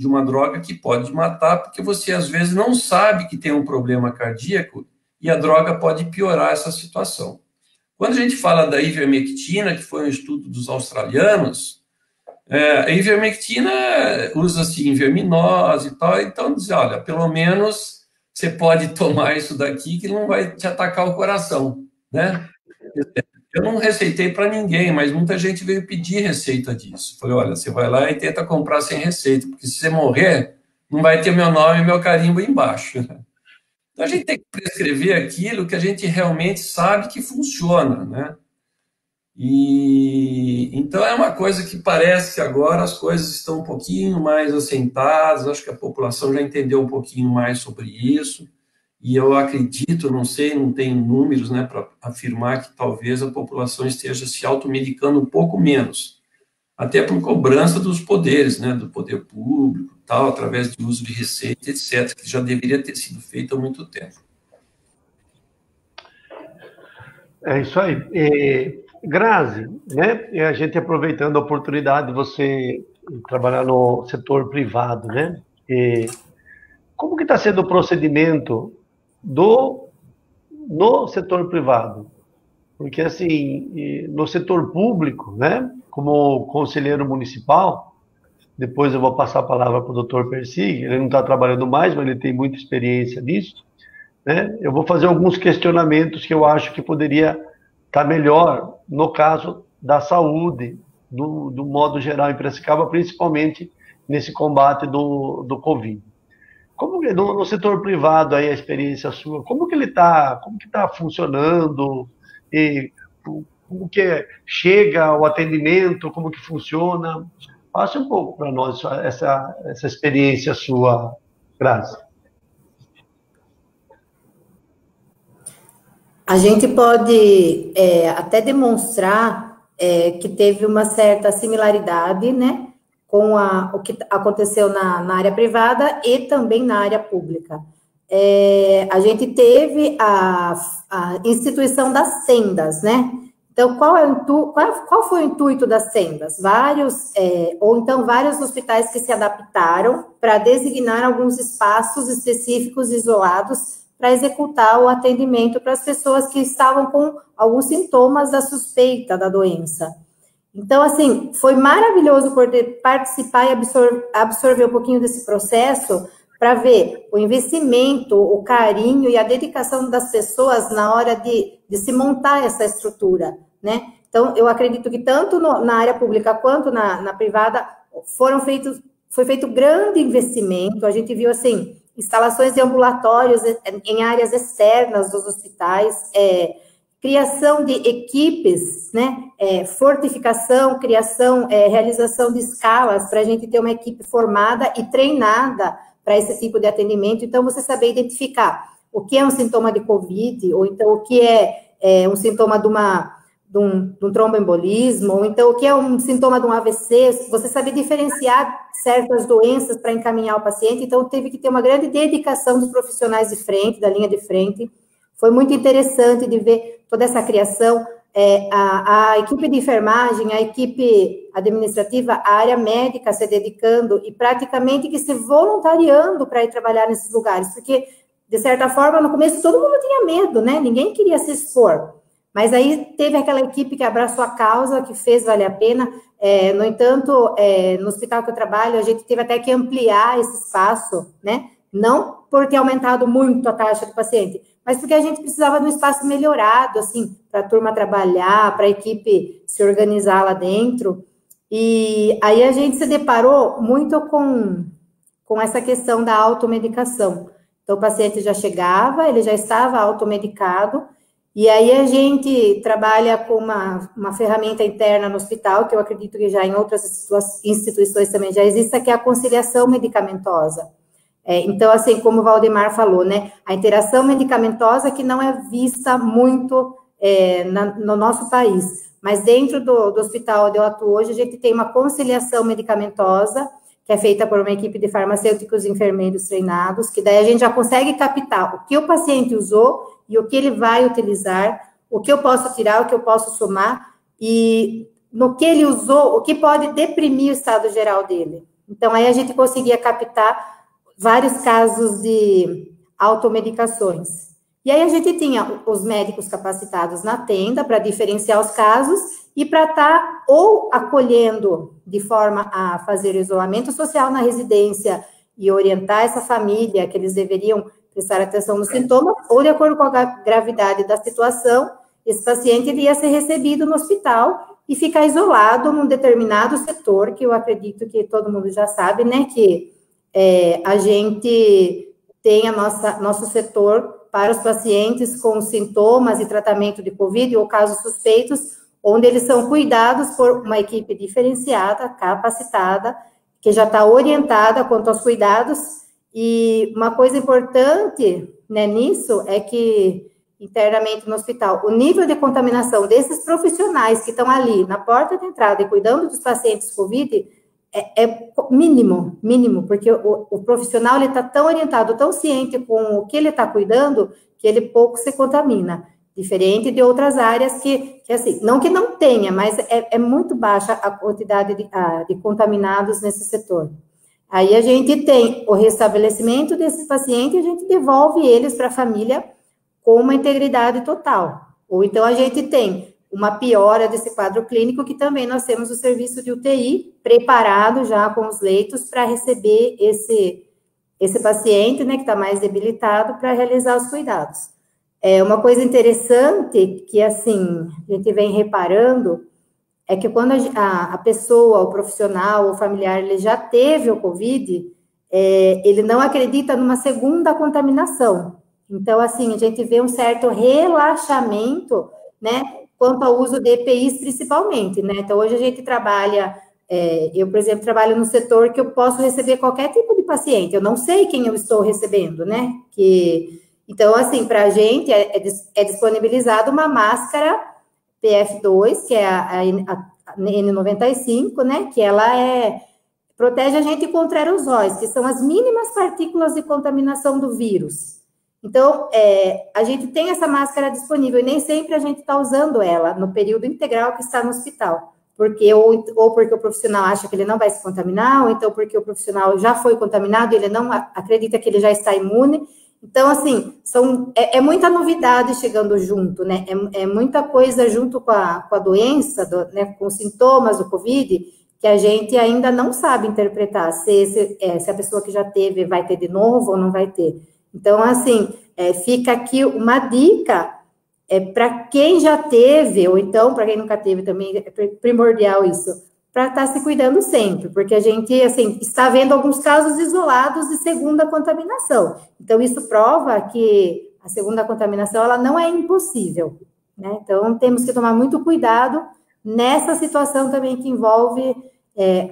uma droga que pode matar, porque você, às vezes, não sabe que tem um problema cardíaco e a droga pode piorar essa situação. Quando a gente fala da ivermectina, que foi um estudo dos australianos, a ivermectina usa-se em verminose e tal, então diz, olha, pelo menos você pode tomar isso daqui que não vai te atacar o coração, né? Eu não receitei para ninguém, mas muita gente veio pedir receita disso. Falei, olha, você vai lá e tenta comprar sem receita, porque se você morrer, não vai ter meu nome e meu carimbo embaixo. Então, a gente tem que prescrever aquilo que a gente realmente sabe que funciona, né? Então, é uma coisa que parece que agora as coisas estão um pouquinho mais assentadas, acho que a população já entendeu um pouquinho mais sobre isso, e eu acredito, não sei, não tenho números, né, para afirmar que talvez a população esteja se automedicando um pouco menos, até por cobrança dos poderes, né, do poder público, tal, através de uso de receita, etc., que já deveria ter sido feito há muito tempo. É isso aí. Grazi, né, a gente aproveitando a oportunidade de você trabalhar no setor privado, né, como que está sendo o procedimento no setor privado? Porque, assim, no setor público, né, como conselheiro municipal, depois eu vou passar a palavra para o doutor Persig, ele não está trabalhando mais, mas ele tem muita experiência nisso, né? Eu vou fazer alguns questionamentos que eu acho que poderia estar melhor no caso da saúde, do modo geral em Piracicaba, principalmente nesse combate do Covid. Como que, no setor privado, aí a experiência sua, como que está funcionando, e como que chega o atendimento, como que funciona? Passe um pouco para nós essa experiência sua, Grazi. A gente pode até demonstrar que teve uma certa similaridade, né, com o que aconteceu na área privada e também na área pública. A gente teve a instituição das sendas, né? Então, qual foi o intuito das sendas? Vários hospitais que se adaptaram para designar alguns espaços específicos isolados para executar o atendimento para as pessoas que estavam com alguns sintomas da suspeita da doença. Então, assim, foi maravilhoso poder participar e absorver um pouquinho desse processo para ver o investimento, o carinho e a dedicação das pessoas na hora de se montar essa estrutura, né? Então, eu acredito que tanto na área pública quanto na privada foi feito grande investimento. A gente viu, assim, instalações de ambulatórios em áreas externas dos hospitais, criação de equipes, né, fortificação, realização de escalas para a gente ter uma equipe formada e treinada para esse tipo de atendimento. Então, você saber identificar o que é um sintoma de COVID, ou então o que é um sintoma de um tromboembolismo, ou então o que é um sintoma de um AVC, você saber diferenciar certas doenças para encaminhar o paciente, então teve que ter uma grande dedicação dos profissionais de frente, da linha de frente. Foi muito interessante de ver toda essa criação, a equipe de enfermagem, a equipe administrativa, a área médica se dedicando e praticamente que se voluntariando para ir trabalhar nesses lugares, porque, de certa forma, no começo todo mundo tinha medo, né? Ninguém queria se expor. Mas aí teve aquela equipe que abraçou a causa, que fez valer a pena. No entanto, no hospital que eu trabalho, a gente teve até que ampliar esse espaço, né? Não por ter aumentado muito a taxa do paciente, mas porque a gente precisava de um espaço melhorado, assim, para a turma trabalhar, para a equipe se organizar lá dentro. E aí a gente se deparou muito com essa questão da automedicação. Então, o paciente já chegava, ele já estava automedicado, e aí a gente trabalha com uma ferramenta interna no hospital, que eu acredito que já em outras instituições também já existe, que é a conciliação medicamentosa. Então, assim, como o Valdemar falou, né, a interação medicamentosa que não é vista muito no nosso país, mas dentro do hospital onde eu atuo hoje, a gente tem uma conciliação medicamentosa, que é feita por uma equipe de farmacêuticos e enfermeiros treinados, que daí a gente já consegue captar o que o paciente usou e o que ele vai utilizar, o que eu posso tirar, o que eu posso somar, e no que ele usou, o que pode deprimir o estado geral dele. Então, aí a gente conseguia captar vários casos de automedicações. E aí a gente tinha os médicos capacitados na tenda para diferenciar os casos e para estar ou acolhendo de forma a fazer isolamento social na residência e orientar essa família que eles deveriam prestar atenção nos sintomas, ou de acordo com a gravidade da situação, esse paciente ele ia ser recebido no hospital e ficar isolado num determinado setor, que eu acredito que todo mundo já sabe, né, que a gente tem nosso setor para os pacientes com sintomas e tratamento de COVID ou casos suspeitos, onde eles são cuidados por uma equipe diferenciada, capacitada, que já está orientada quanto aos cuidados. E uma coisa importante, né, nisso é que, internamente no hospital, o nível de contaminação desses profissionais que estão ali na porta de entrada e cuidando dos pacientes COVID é mínimo, porque o profissional está tão orientado, tão ciente com o que ele está cuidando, que ele pouco se contamina, diferente de outras áreas que assim, não que não tenha, mas é muito baixa a quantidade de contaminados nesse setor. Aí a gente tem o restabelecimento desses pacientes e a gente devolve eles para a família com uma integridade total. Ou então a gente tem uma piora desse quadro clínico, que também nós temos o serviço de UTI preparado já com os leitos para receber esse paciente, né, que está mais debilitado, para realizar os cuidados. Uma coisa interessante que, assim, a gente vem reparando é que quando a pessoa, o profissional, o familiar, ele já teve o COVID, ele não acredita numa segunda contaminação. Então, assim, a gente vê um certo relaxamento, né, quanto ao uso de EPIs, principalmente, né? Então, hoje a gente trabalha, eu, por exemplo, trabalho no setor que eu posso receber qualquer tipo de paciente, eu não sei quem eu estou recebendo, né? Então, assim, para a gente é disponibilizada uma máscara PF2, que é a N95, né? Que ela protege a gente contra aerosóis, que são as mínimas partículas de contaminação do vírus. Então, a gente tem essa máscara disponível e nem sempre a gente está usando ela no período integral que está no hospital, porque ou porque o profissional acha que ele não vai se contaminar, ou então porque o profissional já foi contaminado e ele não acredita que ele já está imune. Então, assim, é muita novidade chegando junto, né? É muita coisa junto com a doença, né, com os sintomas do COVID, que a gente ainda não sabe interpretar se a pessoa que já teve vai ter de novo ou não vai ter. Então, assim, fica aqui uma dica para quem já teve, ou então para quem nunca teve também, é primordial isso, para estar se cuidando sempre, porque a gente, assim, está vendo alguns casos isolados de segunda contaminação. Então, isso prova que a segunda contaminação, ela não é impossível, né? Então, temos que tomar muito cuidado nessa situação também que envolve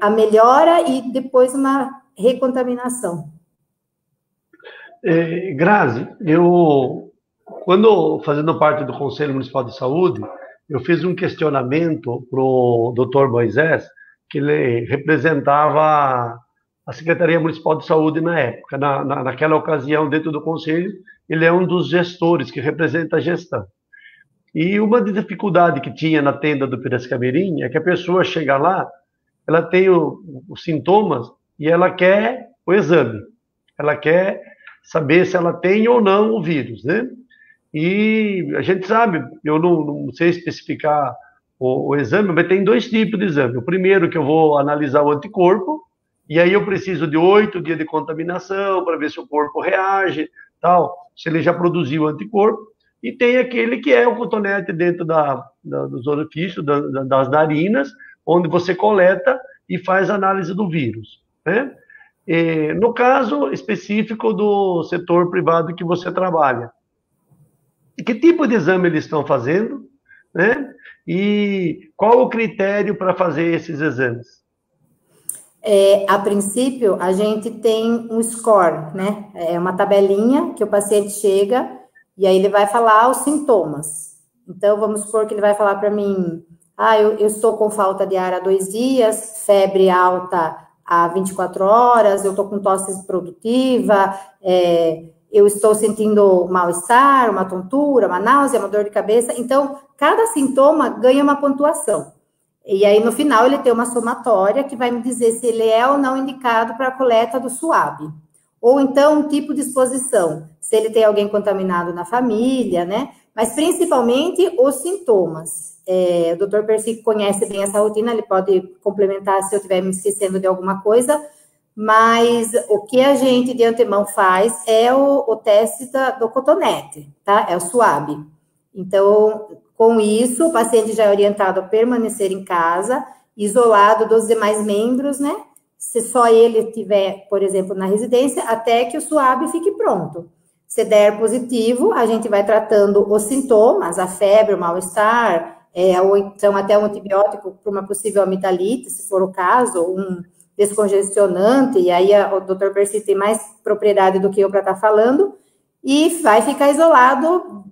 a melhora e depois uma recontaminação. Grazi, quando fazendo parte do Conselho Municipal de Saúde, eu fiz um questionamento para o Dr. Moisés, que ele representava a Secretaria Municipal de Saúde na época. Naquela ocasião, dentro do Conselho, ele é um dos gestores que representa a gestão. E uma dificuldade que tinha na tenda do Piracicamirim é que a pessoa chega lá, ela tem os sintomas e ela quer o exame. Ela quer saber se ela tem ou não o vírus, né? E a gente sabe, eu não sei especificar o exame, mas tem 2 tipos de exame. O primeiro que eu vou analisar o anticorpo, e aí eu preciso de 8 dias de contaminação para ver se o corpo reage, tal, se ele já produziu o anticorpo. E tem aquele que é o cotonete dentro dos orifícios, das narinas, onde você coleta e faz análise do vírus, né? No caso específico do setor privado que você trabalha, que tipo de exame eles estão fazendo, né? E qual o critério para fazer esses exames? A princípio, a gente tem um score, né? É uma tabelinha que o paciente chega e aí ele vai falar os sintomas. Então, vamos supor que ele vai falar para mim, eu estou com falta de ar há 2 dias, febre alta há 24 horas, eu estou com tosse produtiva, eu estou sentindo mal-estar, uma tontura, uma náusea, uma dor de cabeça. Então, cada sintoma ganha uma pontuação. E aí, no final, ele tem uma somatória que vai me dizer se ele é ou não indicado para a coleta do SUAB. Ou então, um tipo de exposição, se ele tem alguém contaminado na família, né? Mas, principalmente, os sintomas. O doutor Percy conhece bem essa rotina, ele pode complementar se eu estiver me esquecendo de alguma coisa, mas o que a gente, de antemão, faz é o teste do cotonete, tá? É o SUAB. Então, com isso, o paciente já é orientado a permanecer em casa, isolado dos demais membros, né? Se só ele estiver, por exemplo, na residência, até que o SUAB fique pronto. Se der positivo, a gente vai tratando os sintomas, a febre, o mal-estar, ou então até um antibiótico para uma possível amidalite, se for o caso, um descongestionante, e aí o Dr. Percy tem mais propriedade do que eu para estar falando, e vai ficar isolado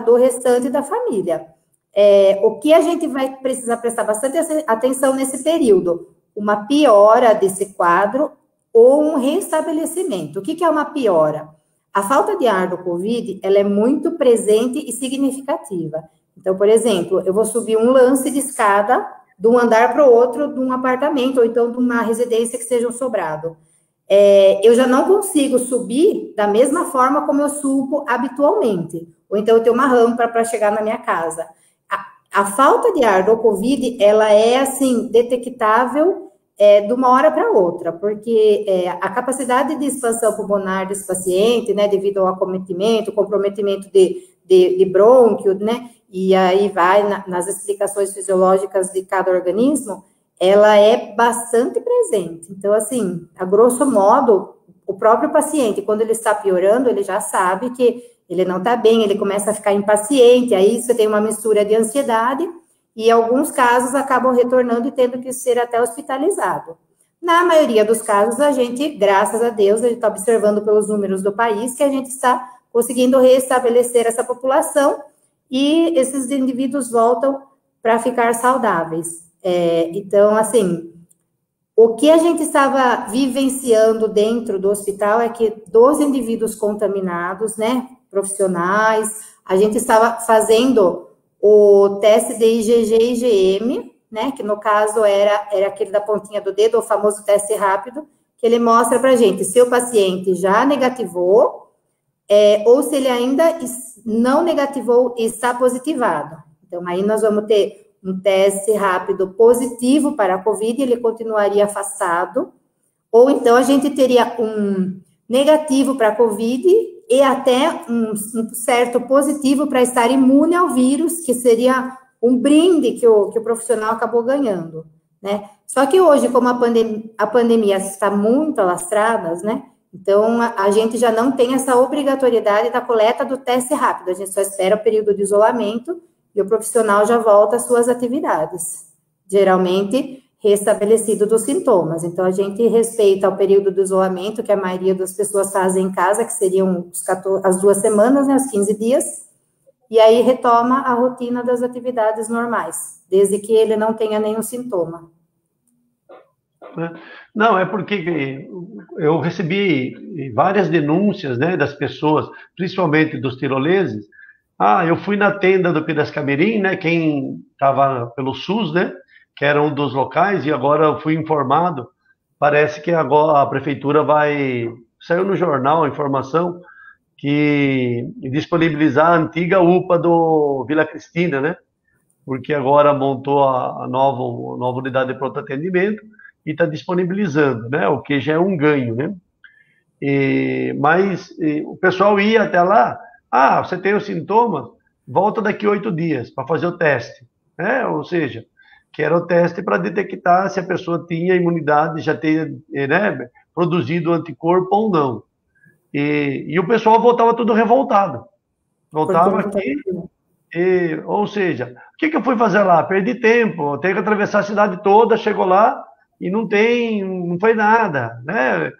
do restante da família. O que a gente vai precisar prestar bastante atenção nesse período? Uma piora desse quadro ou um restabelecimento. O que é uma piora? A falta de ar do COVID, ela é muito presente e significativa. Então, por exemplo, eu vou subir um lance de escada de um andar para o outro de um apartamento, ou então de uma residência que seja um sobrado. Eu já não consigo subir da mesma forma como eu subo habitualmente. Ou então eu tenho uma rampa para chegar na minha casa. A falta de ar do COVID, ela é, assim, detectável de uma hora para outra, porque a capacidade de expansão pulmonar desse paciente, né, devido ao acometimento, comprometimento de brônquio, né, e aí vai nas explicações fisiológicas de cada organismo, ela é bastante presente. Então, assim, a grosso modo, o próprio paciente, quando ele está piorando, ele já sabe que ele não está bem, ele começa a ficar impaciente, aí você tem uma mistura de ansiedade, e em alguns casos acabam retornando e tendo que ser até hospitalizado. Na maioria dos casos, a gente, graças a Deus, a gente está observando pelos números do país que a gente está conseguindo restabelecer essa população e esses indivíduos voltam para ficar saudáveis. Então, assim, o que a gente estava vivenciando dentro do hospital é que dos indivíduos contaminados, né, profissionais, a gente estava fazendo o teste de IgG e IgM, né, que no caso era aquele da pontinha do dedo, o famoso teste rápido, que ele mostra para a gente se o paciente já negativou, ou se ele ainda não negativou e está positivado. Então, aí nós vamos ter um teste rápido positivo para a COVID, ele continuaria afastado, ou então a gente teria um negativo para a COVID e até um certo positivo para estar imune ao vírus, que seria um brinde que o profissional acabou ganhando, né? Só que hoje, como a pandemia está muito alastrada, né? Então, a gente já não tem essa obrigatoriedade da coleta do teste rápido, a gente só espera o período de isolamento e o profissional já volta às suas atividades. Geralmente, restabelecido dos sintomas. Então, a gente respeita o período do isolamento, que a maioria das pessoas fazem em casa, que seriam as 2 semanas, né, os 15 dias, e aí retoma a rotina das atividades normais, desde que ele não tenha nenhum sintoma. Não, é porque eu recebi várias denúncias, né, das pessoas, principalmente dos tiroleses. Eu fui na tenda do Piracicamirim, né, quem estava pelo SUS, né, que era um dos locais, e agora eu fui informado, parece que agora a prefeitura saiu no jornal a informação, que disponibilizar a antiga UPA do Vila Cristina, né, porque agora montou a nova unidade de pronto atendimento, e está disponibilizando, né? O que já é um ganho, né? Mas o pessoal ia até lá, você tem os sintomas, volta daqui 8 dias para fazer o teste, né? Ou seja, que era o teste para detectar se a pessoa tinha imunidade, já tinha, né, produzido anticorpo ou não. E o pessoal voltava tudo revoltado. Voltava aqui, ou seja, o que eu fui fazer lá? Perdi tempo, tenho que atravessar a cidade toda, chegou lá, e não foi nada, né?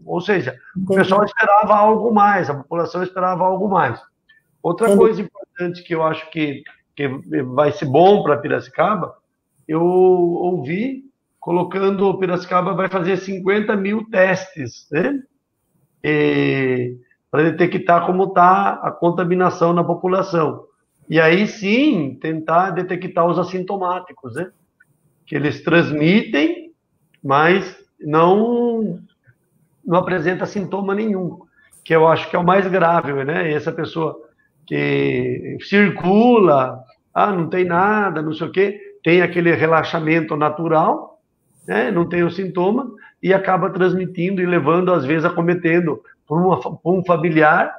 Ou seja, o pessoal esperava algo mais, a população esperava algo mais. Outra coisa importante que eu acho que vai ser bom para Piracicaba, eu ouvi colocando Piracicaba vai fazer 50 mil testes, né? Para detectar como está a contaminação na população. E aí sim, tentar detectar os assintomáticos, né? Que eles transmitem, mas não apresenta sintoma nenhum, que eu acho que é o mais grave, né? Essa pessoa que circula, não tem nada, não sei o quê, tem aquele relaxamento natural, né? Não tem o sintoma, e acaba transmitindo e levando, às vezes, acometendo por um familiar,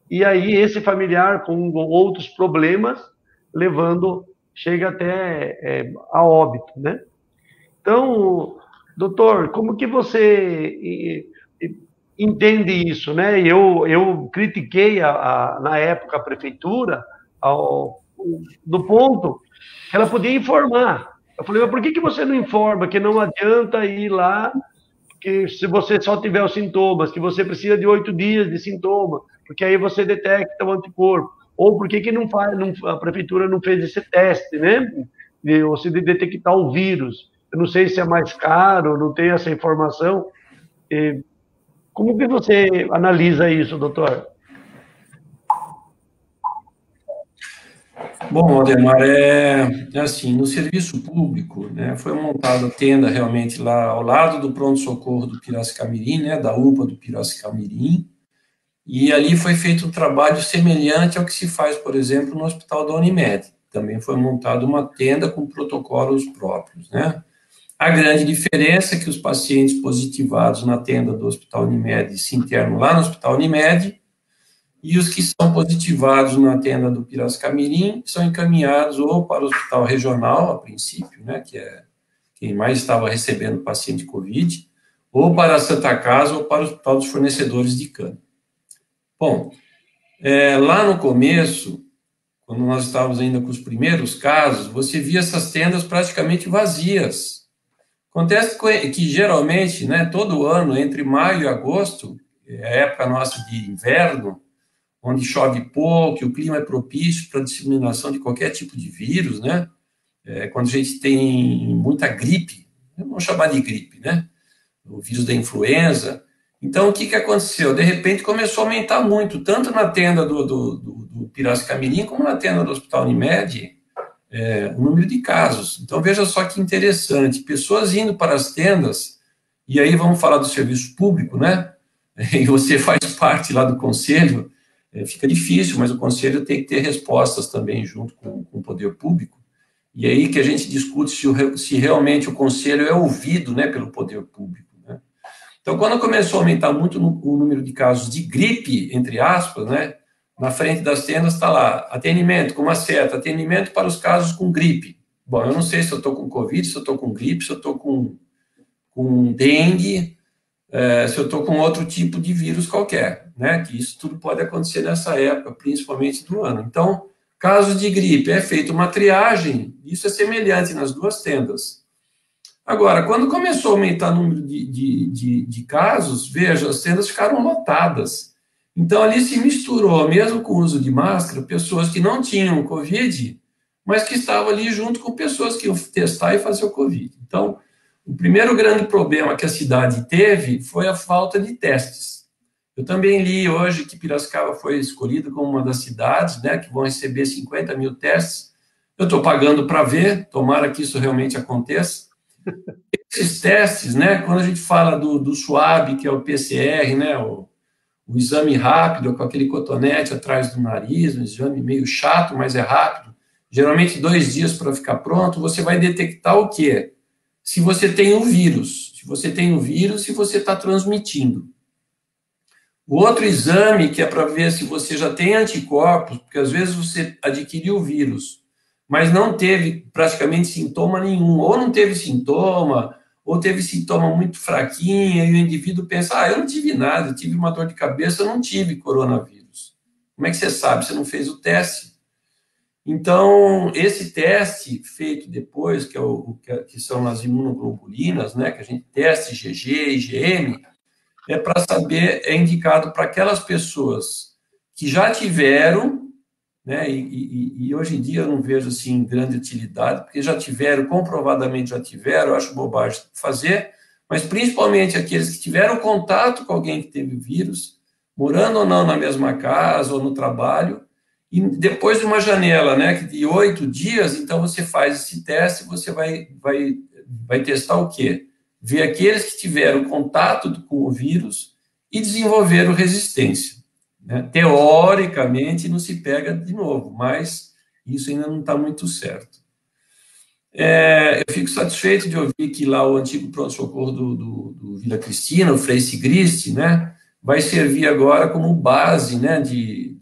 e aí esse familiar com outros problemas, chega até a óbito, né? Então, doutor, como que você entende isso, né? Eu critiquei na época a prefeitura do ponto que ela podia informar. Eu falei, mas por que você não informa que não adianta ir lá, que se você só tiver os sintomas, que você precisa de 8 dias de sintoma, porque aí você detecta o anticorpo? Ou por que a prefeitura não fez esse teste, né? De detectar o vírus. Eu não sei se é mais caro, não tenho essa informação. Como que você analisa isso, doutor? Bom, Ademar, assim, no serviço público, né, foi montada a tenda realmente lá ao lado do pronto-socorro do Piracicamirim, né, da UPA do Piracicamirim, e ali foi feito um trabalho semelhante ao que se faz, por exemplo, no Hospital da Unimed. Também foi montada uma tenda com protocolos próprios, né? A grande diferença é que os pacientes positivados na tenda do Hospital Unimed se internam lá no Hospital Unimed, e os que são positivados na tenda do Piracicamirim são encaminhados ou para o Hospital Regional, a princípio, né, que é quem mais estava recebendo paciente Covid, ou para a Santa Casa ou para o Hospital dos Fornecedores de Cana. Bom, lá no começo, quando nós estávamos ainda com os primeiros casos, você via essas tendas praticamente vazias. Acontece que geralmente, né, todo ano, entre maio e agosto, é a época nossa de inverno, onde chove pouco, o clima é propício para a disseminação de qualquer tipo de vírus, né? Quando a gente tem muita gripe, vamos chamar de gripe, né? O vírus da influenza. Então, o que aconteceu? De repente, começou a aumentar muito, tanto na tenda do Piracicamirim, como na tenda do Hospital Unimed, o número de casos. Então, veja só que interessante, pessoas indo para as tendas, e aí vamos falar do serviço público, né? E você faz parte lá do conselho, fica difícil, mas o conselho tem que ter respostas também junto com o poder público, e aí que a gente discute se realmente o conselho é ouvido, né, pelo poder público, né? Então, quando começou a aumentar muito o número de casos de gripe, entre aspas, né, na frente das tendas está lá, atendimento com uma seta, atendimento para os casos com gripe. Bom, eu não sei se eu estou com Covid, se eu estou com gripe, se eu estou com dengue, se eu estou com outro tipo de vírus qualquer, né? Que isso tudo pode acontecer nessa época, principalmente do ano. Então, casos de gripe, é feita uma triagem, isso é semelhante nas duas tendas. Agora, quando começou a aumentar o número de casos, veja, as tendas ficaram lotadas. Então, ali se misturou, mesmo com o uso de máscara, pessoas que não tinham Covid, mas que estavam ali junto com pessoas que iam testar e fazer o Covid. Então, o primeiro grande problema que a cidade teve foi a falta de testes. Eu também li hoje que Piracicaba foi escolhida como uma das cidades, né, que vão receber 50 mil testes. Eu estou pagando para ver, tomara que isso realmente aconteça. Esses testes, né, quando a gente fala do SWAB, que é o PCR, né, o exame rápido, com aquele cotonete atrás do nariz, um exame meio chato, mas é rápido, geralmente 2 dias para ficar pronto, você vai detectar o quê? Se você tem o vírus, se você está transmitindo. O outro exame, que é para ver se você já tem anticorpos, porque às vezes você adquiriu o vírus, mas não teve praticamente sintoma nenhum, ou não teve sintoma, ou teve sintoma muito fraquinho, e o indivíduo pensa, eu não tive nada, eu tive uma dor de cabeça, eu não tive coronavírus. Como é que você sabe? Você não fez o teste. Então, esse teste feito depois, que são as imunoglobulinas, né, que a gente testa IgG, IgM, é para saber, é indicado para aquelas pessoas que já tiveram, né, e hoje em dia eu não vejo assim grande utilidade, porque já tiveram, comprovadamente já tiveram, eu acho bobagem fazer, mas principalmente aqueles que tiveram contato com alguém que teve vírus, morando ou não na mesma casa ou no trabalho, e depois de uma janela, né, de 8 dias, então você faz esse teste, você vai testar o quê? Ver aqueles que tiveram contato com o vírus e desenvolveram resistência. Né? Teoricamente, não se pega de novo, mas isso ainda não está muito certo. Eu fico satisfeito de ouvir que lá o antigo pronto-socorro do Vila Cristina, o Frei Sigrist, né, vai servir agora como base, né, de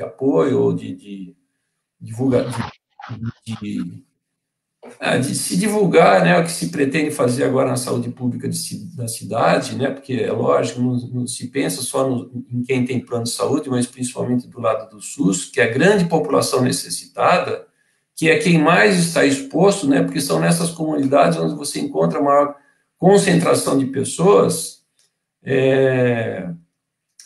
apoio ou de se divulgar, né, o que se pretende fazer agora na saúde pública da cidade, né, porque é lógico, não se pensa só em quem tem plano de saúde, mas principalmente do lado do SUS, que é a grande população necessitada, que é quem mais está exposto, né, porque são nessas comunidades onde você encontra a maior concentração de pessoas.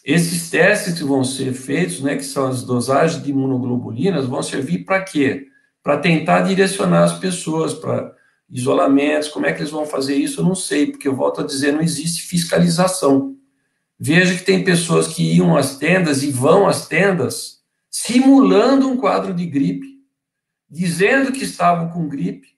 Esses testes que vão ser feitos, né, que são as dosagens de imunoglobulinas, vão servir para quê? Para tentar direcionar as pessoas para isolamentos. Como é que eles vão fazer isso? Eu não sei, porque eu volto a dizer, não existe fiscalização. Veja que tem pessoas que iam às tendas e vão às tendas simulando um quadro de gripe, dizendo que estavam com gripe,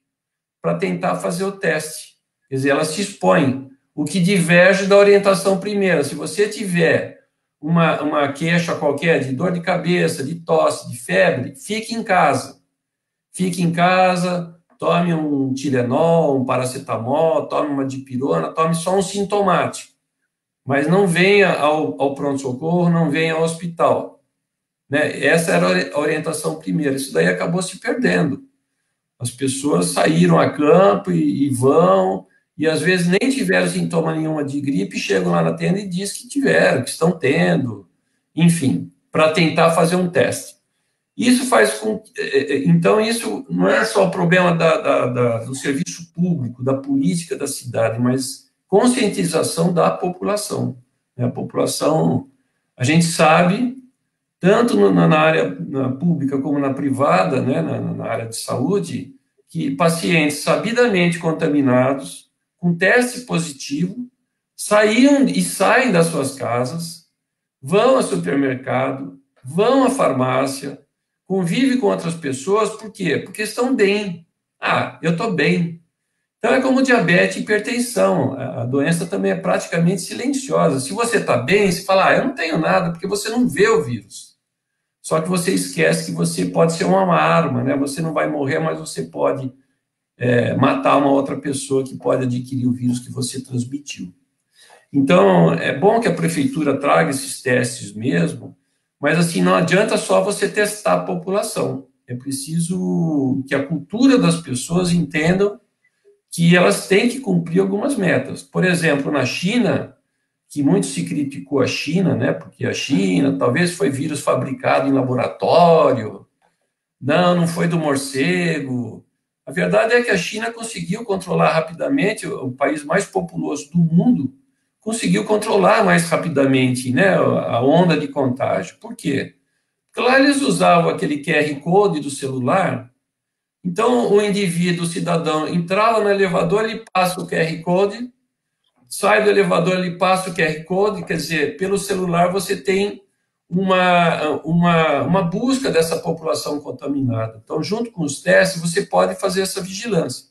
para tentar fazer o teste. Quer dizer, elas se expõem, o que diverge da orientação primeira. Se você tiver uma queixa qualquer de dor de cabeça, de tosse, de febre, fique em casa. Fique em casa, tome um Tilenol, um paracetamol, tome uma dipirona, tome só um sintomático. Mas não venha ao pronto-socorro, não venha ao hospital. Né? Essa era a orientação primeira. Isso daí acabou se perdendo. As pessoas saíram a campo e vão, e às vezes nem tiveram sintoma nenhuma de gripe, chegam lá na tenda e dizem que tiveram, que estão tendo, enfim, para tentar fazer um teste. Isso faz com... Então, isso não é só o problema do serviço público, da política da cidade, mas conscientização da população. A população, a gente sabe, tanto na área pública como na privada, né, na área de saúde, que pacientes sabidamente contaminados, com teste positivo, saíam e saem das suas casas, vão ao supermercado, vão à farmácia, convivem com outras pessoas, por quê? Porque estão bem. Eu estou bem. Então, é como diabetes e hipertensão. A doença também é praticamente silenciosa. Se você está bem, você fala, eu não tenho nada, porque você não vê o vírus. Só que você esquece que você pode ser uma arma, né? Você não vai morrer, mas você pode matar uma outra pessoa que pode adquirir o vírus que você transmitiu. Então, é bom que a prefeitura traga esses testes mesmo, mas assim, não adianta só você testar a população. É preciso que a cultura das pessoas entendam que elas têm que cumprir algumas metas. Por exemplo, na China, que muito se criticou a China, né? Porque a China talvez foi vírus fabricado em laboratório, não foi do morcego, A verdade é que a China conseguiu controlar rapidamente, o país mais populoso do mundo, conseguiu controlar mais rapidamente, né, a onda de contágio. Por quê? Porque lá eles usavam aquele QR Code do celular. Então, o indivíduo, o cidadão, entrava no elevador, ele passa o QR Code, sai do elevador, ele passa o QR Code, quer dizer, pelo celular você tem uma busca dessa população contaminada. Então, junto com os testes, você pode fazer essa vigilância.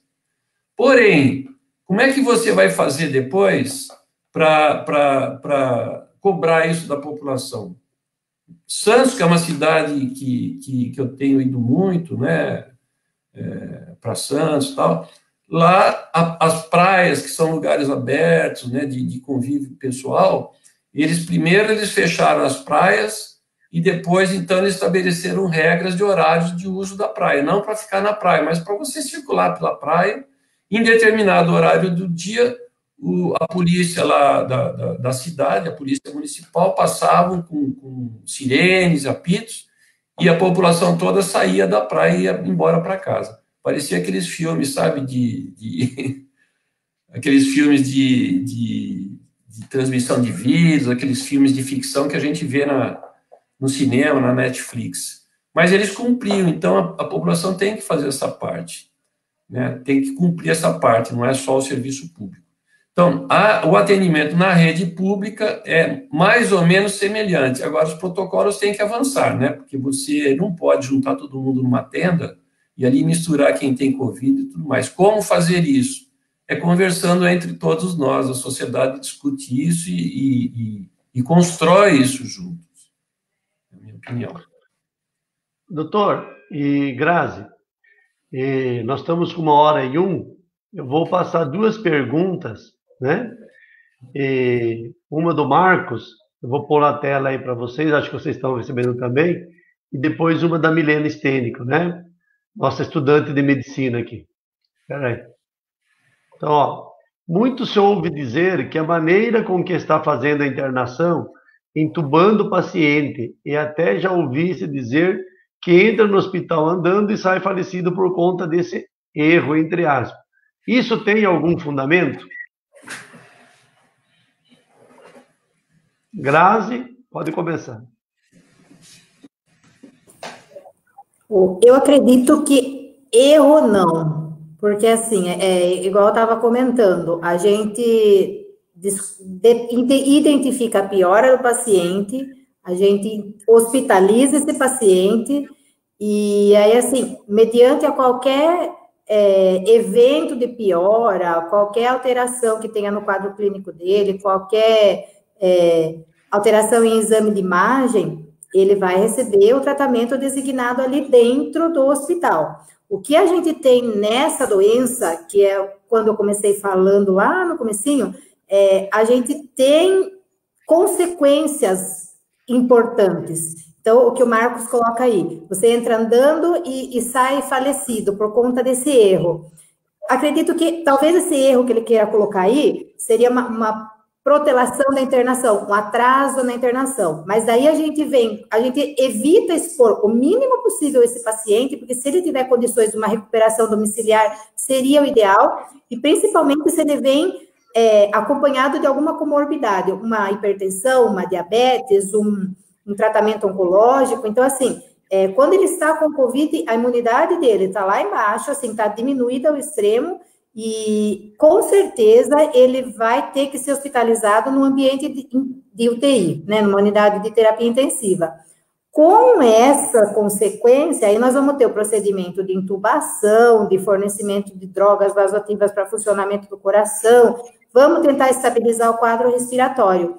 Porém, como é que você vai fazer depois para cobrar isso da população? Santos, que é uma cidade que eu tenho ido muito, né, para Santos e tal, lá as praias, que são lugares abertos, né, de convívio pessoal, eles fecharam as praias e depois, então, eles estabeleceram regras de horários de uso da praia, não para ficar na praia, mas para você circular pela praia, em determinado horário do dia, a polícia lá da cidade, a polícia municipal, passavam com sirenes, apitos, e a população toda saía da praia e ia embora para casa. Parecia aqueles filmes, sabe, aqueles filmes de transmissão de vírus, aqueles filmes de ficção que a gente vê no cinema, na Netflix. Mas eles cumpriam, então a população tem que fazer essa parte, né? Tem que cumprir essa parte, não é só o serviço público. Então, o atendimento na rede pública é mais ou menos semelhante. Agora, os protocolos têm que avançar, né? Porque você não pode juntar todo mundo numa tenda e ali misturar quem tem Covid e tudo mais. Como fazer isso? É conversando entre todos nós, a sociedade discute isso e constrói isso juntos, é a minha opinião. Doutor e Grazi, nós estamos com 1h01, eu vou passar 2 perguntas, né? Uma do Marcos, eu vou pôr na tela aí para vocês, acho que vocês estão recebendo também, e depois uma da Milena Stênico, né? Nossa estudante de medicina aqui. Espera aí. Então, ó, muito se ouve dizer que a maneira com que está fazendo a internação, entubando o paciente, e até já ouvi-se dizer que entra no hospital andando e sai falecido por conta desse erro, entre aspas. Isso tem algum fundamento? Grazi, pode começar. Eu acredito que erro não. Porque, assim, igual eu estava comentando, a gente identifica a piora do paciente, a gente hospitaliza esse paciente, e aí, assim, mediante a qualquer evento de piora, qualquer alteração que tenha no quadro clínico dele, qualquer alteração em exame de imagem, ele vai receber o tratamento designado ali dentro do hospital. O que a gente tem nessa doença, que é quando eu comecei falando lá no comecinho, a gente tem consequências importantes. Então, o que o Marcos coloca aí, você entra andando e sai falecido por conta desse erro. Acredito que talvez esse erro que ele queira colocar aí seria uma protelação da internação, um atraso na internação. Mas daí a gente evita expor o mínimo possível esse paciente, porque se ele tiver condições de uma recuperação domiciliar, seria o ideal, e principalmente se ele vem acompanhado de alguma comorbidade, uma hipertensão, uma diabetes, um tratamento oncológico. Então, assim, quando ele está com Covid, a imunidade dele está lá embaixo, assim, está diminuída ao extremo, e, com certeza, ele vai ter que ser hospitalizado no ambiente de UTI, né, numa unidade de terapia intensiva. Com essa consequência, aí nós vamos ter o procedimento de intubação, de fornecimento de drogas vasoativas para funcionamento do coração, vamos tentar estabilizar o quadro respiratório.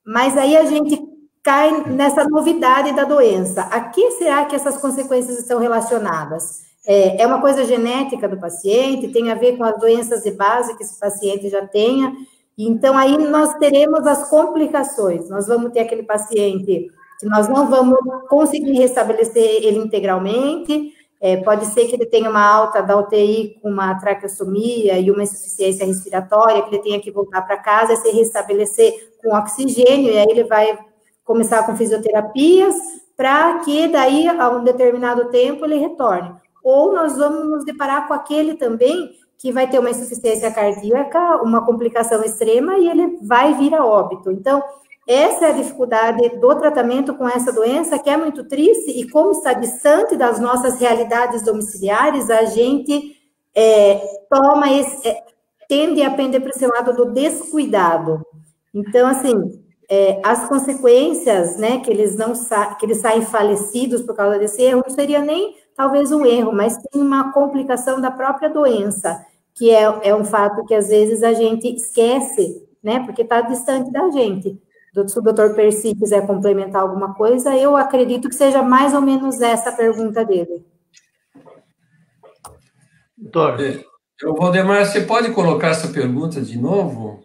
Mas aí a gente cai nessa novidade da doença. A que será que essas consequências estão relacionadas? É uma coisa genética do paciente, tem a ver com as doenças de base que esse paciente já tenha, então aí nós teremos as complicações, nós vamos ter aquele paciente que nós não vamos conseguir restabelecer ele integralmente, pode ser que ele tenha uma alta da UTI com uma traqueostomia e uma insuficiência respiratória, que ele tenha que voltar para casa, se restabelecer com oxigênio, e aí ele vai começar com fisioterapias, para que daí, a um determinado tempo, ele retorne. ou nós vamos nos deparar com aquele também que vai ter uma insuficiência cardíaca, uma complicação extrema, e ele vai vir a óbito. Então, essa é a dificuldade do tratamento com essa doença, que é muito triste, e como está distante das nossas realidades domiciliares, a gente tende a pender para esse lado do descuidado. Então, assim, as consequências, né, que eles saem falecidos por causa desse erro, não seria nem talvez um erro, mas sim uma complicação da própria doença, que é um fato que às vezes a gente esquece, né, porque está distante da gente. Se o doutor Percy quiser complementar alguma coisa, eu acredito que seja mais ou menos essa a pergunta dele. Doutor. Valdemar, você pode colocar essa pergunta de novo?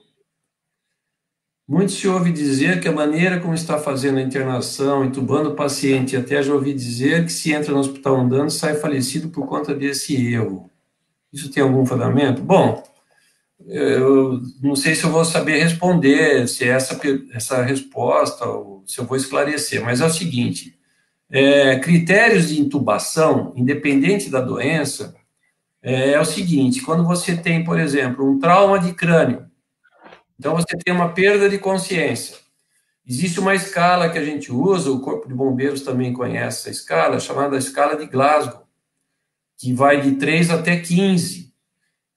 Muito se ouve dizer que a maneira como está fazendo a internação, entubando o paciente, até já ouvi dizer que se entra no hospital andando, sai falecido por conta desse erro. Isso tem algum fundamento? Bom, eu não sei se eu vou saber responder, se é essa resposta, ou se eu vou esclarecer, mas é o seguinte, critérios de intubação, independente da doença, é o seguinte, quando você tem, por exemplo, um trauma de crânio, então você tem uma perda de consciência, existe uma escala que a gente usa, o Corpo de Bombeiros também conhece essa escala, chamada escala de Glasgow, que vai de 3 até 15.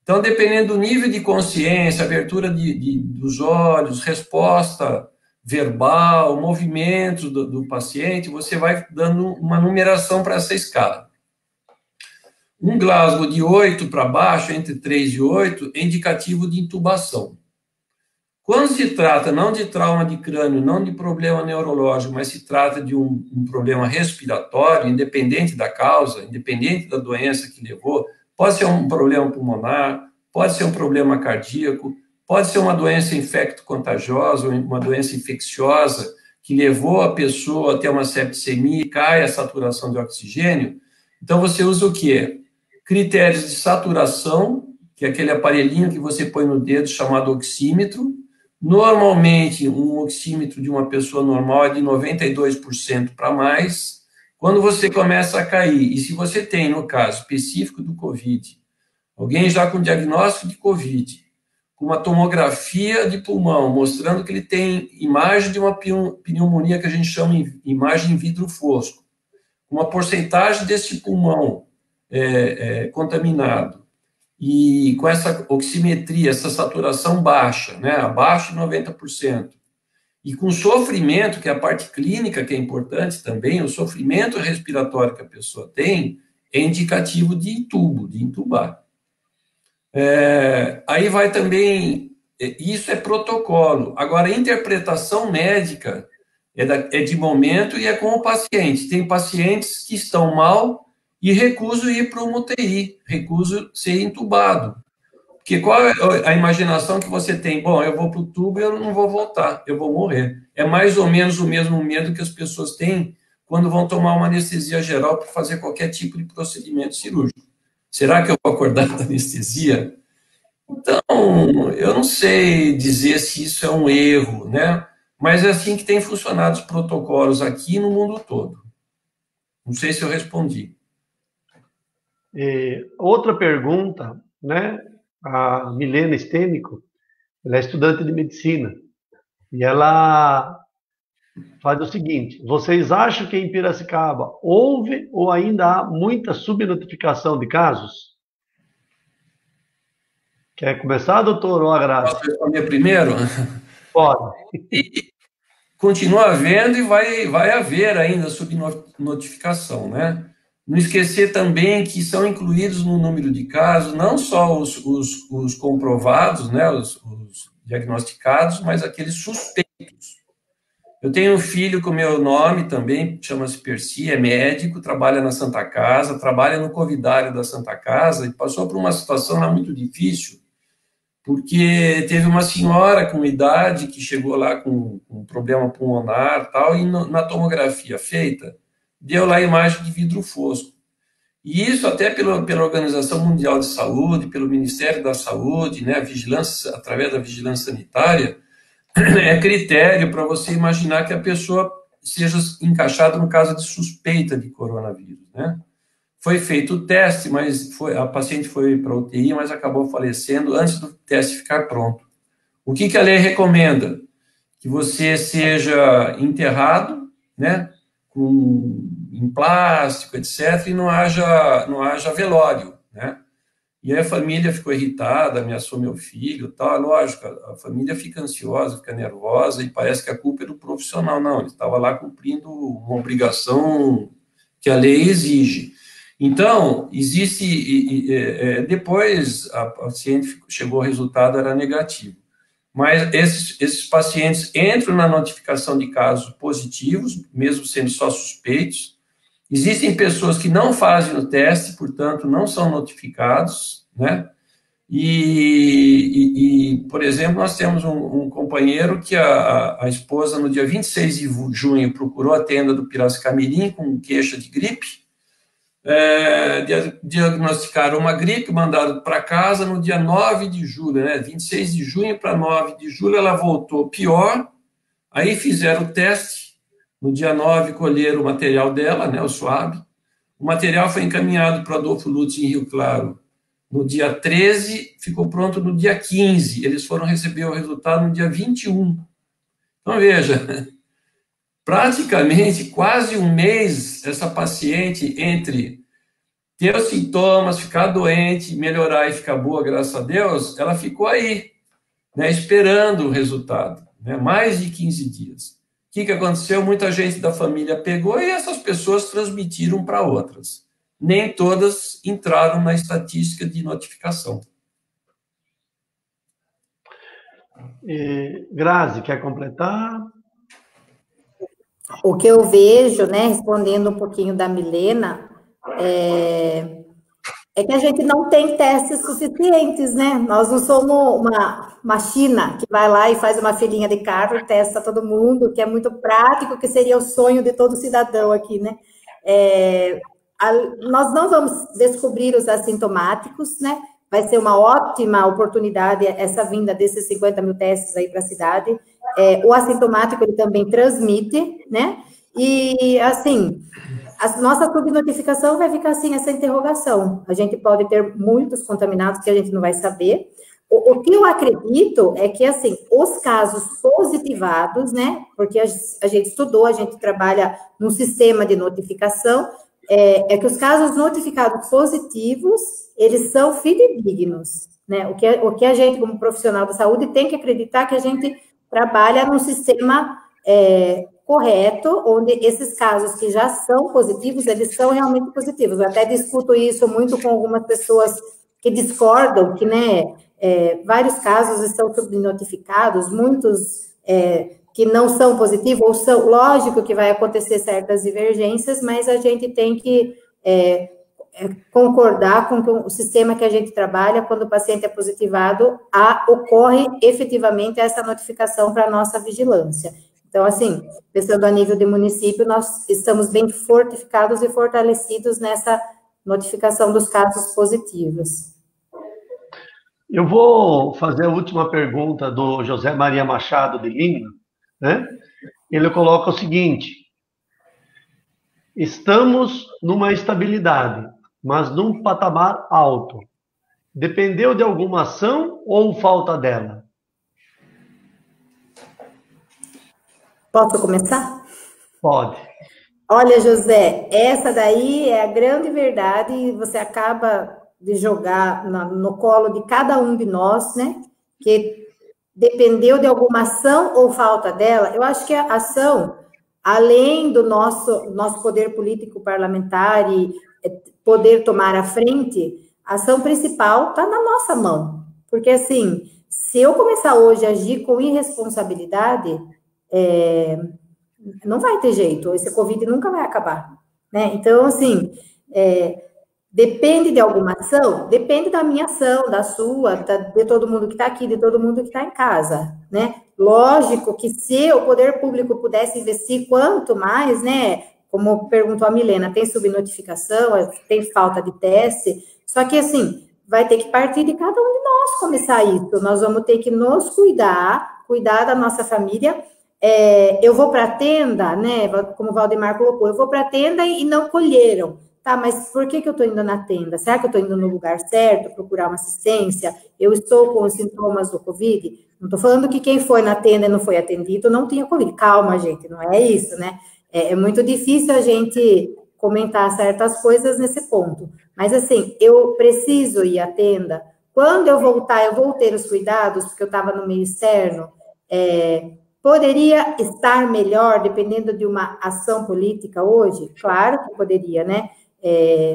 Então, dependendo do nível de consciência, abertura dos olhos, resposta verbal, movimentos do paciente, você vai dando uma numeração para essa escala. Um Glasgow de 8 para baixo, entre 3 e 8, é indicativo de intubação. Quando se trata não de trauma de crânio, não de problema neurológico, mas se trata de um problema respiratório, independente da causa, independente da doença que levou, pode ser um problema pulmonar, pode ser um problema cardíaco, pode ser uma doença infecto-contagiosa, uma doença infecciosa que levou a pessoa a ter uma septicemia e cai a saturação de oxigênio. Então, você usa o quê? Critérios de saturação, que é aquele aparelhinho que você põe no dedo chamado oxímetro. Normalmente, um oxímetro de uma pessoa normal é de 92% para mais. Quando você começa a cair, e se você tem, no caso específico do COVID, alguém já com diagnóstico de COVID, com uma tomografia de pulmão, mostrando que ele tem imagem de uma pneumonia que a gente chama de imagem em vidro fosco, uma porcentagem desse pulmão contaminado, e com essa oximetria, essa saturação baixa, né, abaixo de 90%, e com sofrimento, que é a parte clínica que é importante também, o sofrimento respiratório que a pessoa tem, é indicativo de intubar. Aí vai também, isso é protocolo. Agora, a interpretação médica é de momento e é com o paciente. Tem pacientes que estão mal e recusam ir para uma UTI, recusam ser intubado. Porque qual é a imaginação que você tem? Bom, eu vou para o tubo e eu não vou voltar, eu vou morrer. É mais ou menos o mesmo medo que as pessoas têm quando vão tomar uma anestesia geral para fazer qualquer tipo de procedimento cirúrgico. Será que eu vou acordar da anestesia? Então, eu não sei dizer se isso é um erro, né? Mas é assim que tem funcionado os protocolos aqui no mundo todo. Não sei se eu respondi. Outra pergunta, né? A Milena Stênico, ela é estudante de medicina, e ela faz o seguinte: vocês acham que em Piracicaba houve ou ainda há muita subnotificação de casos? Quer começar, doutor, ou agrade? Posso responder primeiro? Pode. Continua havendo e vai haver ainda subnotificação, né? Não esquecer também que são incluídos no número de casos não só os comprovados, né, os diagnosticados, mas aqueles suspeitos. Eu tenho um filho com meu nome também, chama-se Percy, é médico, trabalha na Santa Casa, trabalha no covidário da Santa Casa e passou por uma situação lá muito difícil, porque teve uma senhora com idade que chegou lá com um problema pulmonar tal, e na tomografia feita, deu lá a imagem de vidro fosco. E isso até pela Organização Mundial de Saúde, pelo Ministério da Saúde, né, a vigilância, através da vigilância sanitária, é critério para você imaginar que a pessoa seja encaixada no caso de suspeita de coronavírus, né? foi feito o teste, mas a paciente foi para a UTI, mas acabou falecendo antes do teste ficar pronto. O que a lei recomenda? Que você seja enterrado, né, em plástico, etc., e não haja velório, né? E aí a família ficou irritada, ameaçou meu filho, tal. Lógico, a família fica ansiosa, fica nervosa, e parece que a culpa é do profissional. Não, ele estava lá cumprindo uma obrigação que a lei exige. Então, depois a paciente chegou ao resultado, era negativo. Mas esses pacientes entram na notificação de casos positivos, mesmo sendo só suspeitos. Existem pessoas que não fazem o teste, portanto, não são notificados, né? Por exemplo, nós temos um companheiro que a esposa, no dia 26 de junho, procurou a tenda do Piracicamirim com queixa de gripe, diagnosticaram uma gripe, mandaram para casa no dia 9 de julho, né? 26 de junho para 9 de julho, ela voltou pior, aí fizeram o teste, no dia 9 colheram o material dela, né, o swab, o material foi encaminhado para o Adolfo Lutz em Rio Claro no dia 13, ficou pronto no dia 15, eles foram receber o resultado no dia 21. Então, veja, praticamente quase um mês, essa paciente, entre ter os sintomas, ficar doente, melhorar e ficar boa, graças a Deus, ela ficou aí, né, esperando o resultado, né, mais de 15 dias. O que aconteceu? Muita gente da família pegou e essas pessoas transmitiram para outras. Nem todas entraram na estatística de notificação. Grazi, quer completar? O que eu vejo, né, respondendo um pouquinho da Milena, é que a gente não tem testes suficientes, né? Nós não somos uma China que vai lá e faz uma filinha de carro e testa todo mundo, que é muito prático, que seria o sonho de todo cidadão aqui, né? Nós não vamos descobrir os assintomáticos, né? Vai ser uma ótima oportunidade essa vinda desses 50 mil testes aí para a cidade. O assintomático, ele também transmite, né? E, assim, a nossa subnotificação vai ficar assim, essa interrogação. A gente pode ter muitos contaminados que a gente não vai saber. O que eu acredito é que, assim, os casos positivados, né? Porque a gente estudou, a gente trabalha num sistema de notificação, é que os casos notificados positivos, eles são fidedignos, né? O que a gente, como profissional da saúde, tem que acreditar que a gente trabalha num sistema correto, onde esses casos que já são positivos, eles são realmente positivos. Eu até discuto isso muito com algumas pessoas que discordam, que, né, vários casos estão subnotificados, muitos que não são positivos, ou são, lógico que vai acontecer certas divergências, mas a gente tem que concordar com que o sistema que a gente trabalha, quando o paciente é positivado, ocorre efetivamente essa notificação para a nossa vigilância. Então, assim, pensando a nível de município, nós estamos bem fortificados e fortalecidos nessa notificação dos casos positivos. Eu vou fazer a última pergunta do José Maria Machado de Lima, né? Ele coloca o seguinte: estamos numa estabilidade, mas num patamar alto. Dependeu de alguma ação ou falta dela? Posso começar? Pode. Olha, José, essa daí é a grande verdade e você acaba de jogar no colo de cada um de nós, né? Que dependeu de alguma ação ou falta dela. Eu acho que a ação, além do nosso poder político parlamentar e poder tomar a frente, a ação principal está na nossa mão. Porque, assim, se eu começar hoje a agir com irresponsabilidade, não vai ter jeito, esse Covid nunca vai acabar, né? Então, assim, depende de alguma ação, depende da minha ação, da sua, de todo mundo que está aqui, de todo mundo que está em casa, né? Lógico que se o poder público pudesse investir quanto mais, né? Como perguntou a Milena, tem subnotificação, tem falta de teste, só que, assim, vai ter que partir de cada um de nós começar isso, nós vamos ter que nos cuidar da nossa família. Eu vou para a tenda, né, como o Valdemar colocou, eu vou para a tenda e não colheram. Tá, mas por que eu estou indo na tenda? Será que eu estou indo no lugar certo, procurar uma assistência? Eu estou com os sintomas do Covid? Não estou falando que quem foi na tenda e não foi atendido não tinha Covid. Calma, gente, não é isso, né? É muito difícil a gente comentar certas coisas nesse ponto. Mas, assim, eu preciso ir à tenda. Quando eu voltar, eu vou ter os cuidados, porque eu estava no meio externo. Poderia estar melhor, dependendo de uma ação política hoje? Claro que poderia, né?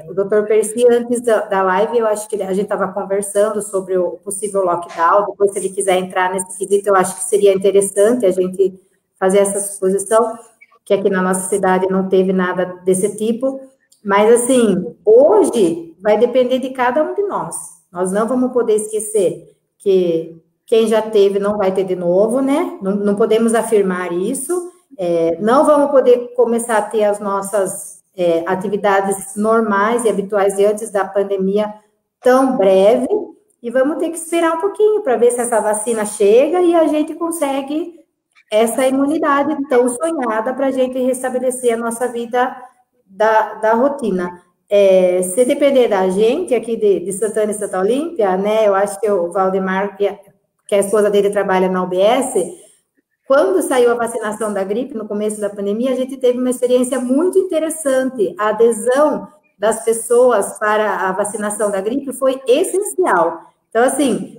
O doutor Percy, antes da live, eu acho que a gente estava conversando sobre o possível lockdown. Depois, se ele quiser entrar nesse quesito, eu acho que seria interessante a gente fazer essa suposição, que aqui na nossa cidade não teve nada desse tipo. Mas, assim, hoje vai depender de cada um de nós. Nós não vamos poder esquecer que quem já teve não vai ter de novo, né? Não podemos afirmar isso. Não vamos poder começar a ter as nossas atividades normais e habituais de antes da pandemia tão breve. E vamos ter que esperar um pouquinho para ver se essa vacina chega e a gente consegue essa imunidade tão sonhada para a gente restabelecer a nossa vida da rotina. Se depender da gente aqui de Santana e Santa Olímpia, né? Eu acho que o Valdemar, que a esposa dele trabalha na UBS, quando saiu a vacinação da gripe, no começo da pandemia, a gente teve uma experiência muito interessante. A adesão das pessoas para a vacinação da gripe foi essencial. Então, assim,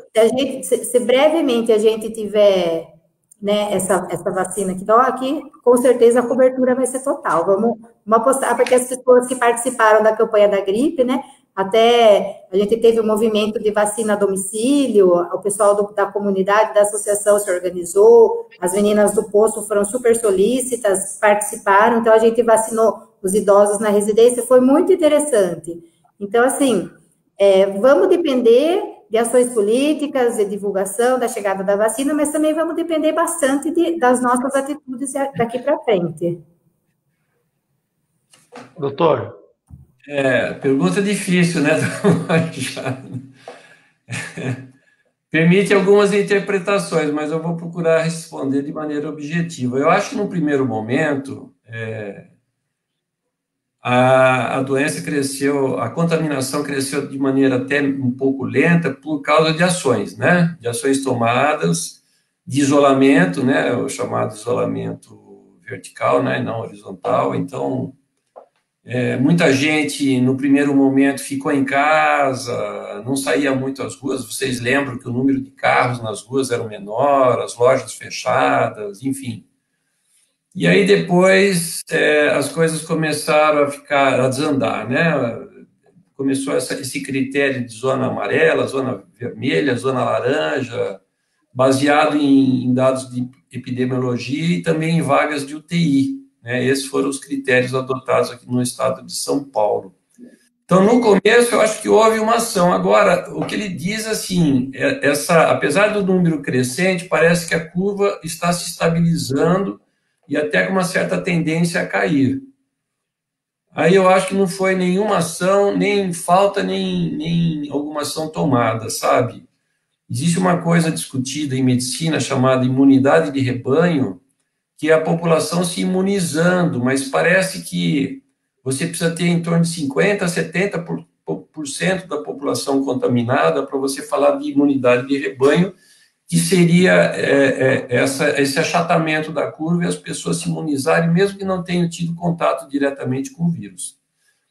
se brevemente a gente tiver, né, essa vacina aqui, com certeza a cobertura vai ser total. Vamos apostar, porque as pessoas que participaram da campanha da gripe, né, até a gente teve um movimento de vacina a domicílio, o pessoal da comunidade, da associação se organizou, as meninas do posto foram super solícitas, participaram, então a gente vacinou os idosos na residência, foi muito interessante. Então, assim, vamos depender de ações políticas, de divulgação, da chegada da vacina, mas também vamos depender bastante das nossas atitudes daqui para frente. Doutor? Pergunta difícil, né? Permite algumas interpretações, mas eu vou procurar responder de maneira objetiva. Eu acho que, no primeiro momento, a doença cresceu, a contaminação cresceu de maneira até um pouco lenta por causa de ações, né? De ações tomadas, de isolamento, né? O chamado isolamento vertical, né? Não horizontal. Então, muita gente, no primeiro momento, ficou em casa, não saía muito às ruas. Vocês lembram que o número de carros nas ruas era menor, as lojas fechadas, enfim. E aí, depois, as coisas começaram a desandar, né? Começou esse critério de zona amarela, zona vermelha, zona laranja, baseado em dados de epidemiologia e também em vagas de UTI. Esses foram os critérios adotados aqui no estado de São Paulo. Então, no começo, eu acho que houve uma ação. Agora, o que ele diz, assim, apesar do número crescente, parece que a curva está se estabilizando e até com uma certa tendência a cair. Aí eu acho que não foi nenhuma ação, nem falta, nem alguma ação tomada, sabe? Existe uma coisa discutida em medicina chamada imunidade de rebanho, que é a população se imunizando, mas parece que você precisa ter em torno de 50% a 70% da população contaminada para você falar de imunidade de rebanho, que seria esse achatamento da curva e as pessoas se imunizarem, mesmo que não tenham tido contato diretamente com o vírus.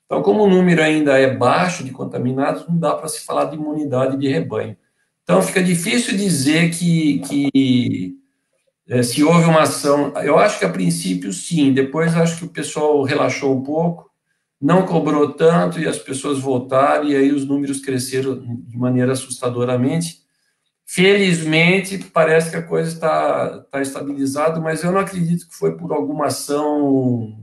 Então, como o número ainda é baixo de contaminados, não dá para se falar de imunidade de rebanho. Então, fica difícil dizer se houve uma ação. Eu acho que, a princípio, sim. Depois, acho que o pessoal relaxou um pouco, não cobrou tanto e as pessoas voltaram, e aí os números cresceram de maneira assustadoramente. Felizmente, parece que a coisa está estabilizada, mas eu não acredito que foi por alguma ação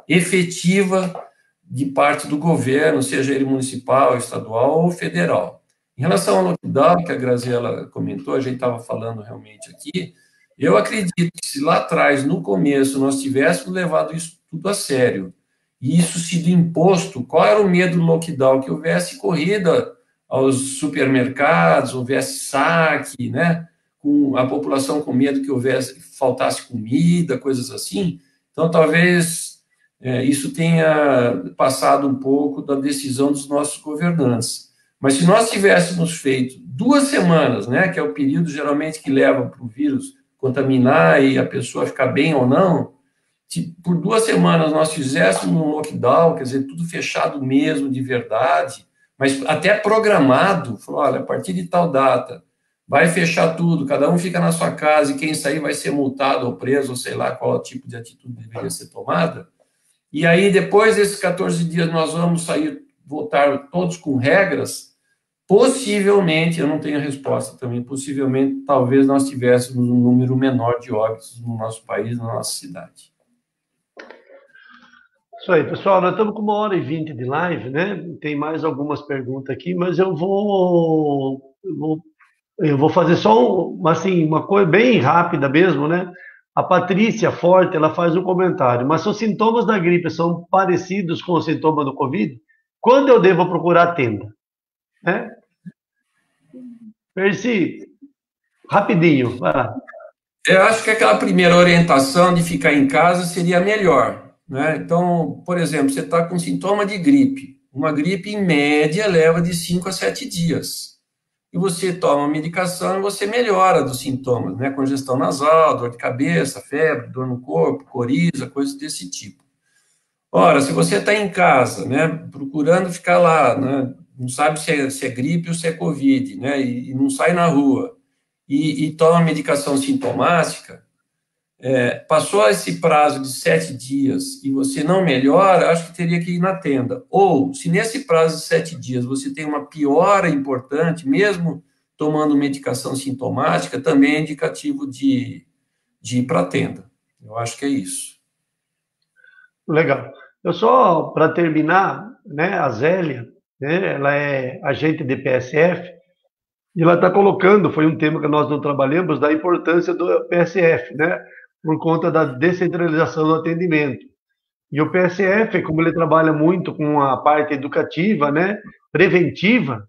efetiva de parte do governo, seja ele municipal, estadual ou federal. Em relação ao lockdown, que a Graziela comentou, a gente estava falando realmente aqui, eu acredito que se lá atrás, no começo, nós tivéssemos levado isso tudo a sério, e isso sido imposto, qual era o medo do lockdown? Que houvesse corrida aos supermercados, houvesse saque, né? Com a população com medo que faltasse comida, coisas assim. Então, talvez isso tenha passado um pouco da decisão dos nossos governantes. Mas se nós tivéssemos feito 2 semanas, né, que é o período geralmente que leva para o vírus contaminar e a pessoa ficar bem ou não, se por 2 semanas nós fizéssemos um lockdown, quer dizer, tudo fechado mesmo, de verdade, mas até programado, falou, olha, a partir de tal data, vai fechar tudo, cada um fica na sua casa e quem sair vai ser multado ou preso, ou sei lá qual tipo de atitude deveria ser tomada. E aí, depois desses 14 dias, nós vamos sair, voltar todos com regras. Possivelmente, eu não tenho resposta também, possivelmente, talvez nós tivéssemos um número menor de óbitos no nosso país, na nossa cidade. Isso aí, pessoal, nós estamos com 1h20 de live, né? Tem mais algumas perguntas aqui, mas eu vou fazer só uma coisa bem rápida mesmo, né? A Patrícia Forte, ela faz um comentário, mas se os sintomas da gripe são parecidos com os sintomas do Covid, quando eu devo procurar a tenda? Né? Percy, rapidinho, vai lá. Eu acho que aquela primeira orientação de ficar em casa seria melhor, né? Então, por exemplo, você está com sintoma de gripe. Uma gripe, em média, leva de 5 a 7 dias. E você toma medicação e você melhora dos sintomas, né? Congestão nasal, dor de cabeça, febre, dor no corpo, coriza, coisas desse tipo. Ora, se você está em casa, né, procurando ficar lá, né, não sabe se é gripe ou se é Covid, né, e não sai na rua, e toma medicação sintomática, passou esse prazo de 7 dias e você não melhora, acho que teria que ir na tenda. Ou, se nesse prazo de 7 dias você tem uma piora importante, mesmo tomando medicação sintomática, também é indicativo de ir para a tenda. Eu acho que é isso. Legal. Eu só, para terminar, né, a Zélia, né, ela é agente de PSF, e ela está colocando, foi um tema que nós não trabalhamos, da importância do PSF, né, por conta da descentralização do atendimento. E o PSF, como ele trabalha muito com a parte educativa, né, preventiva,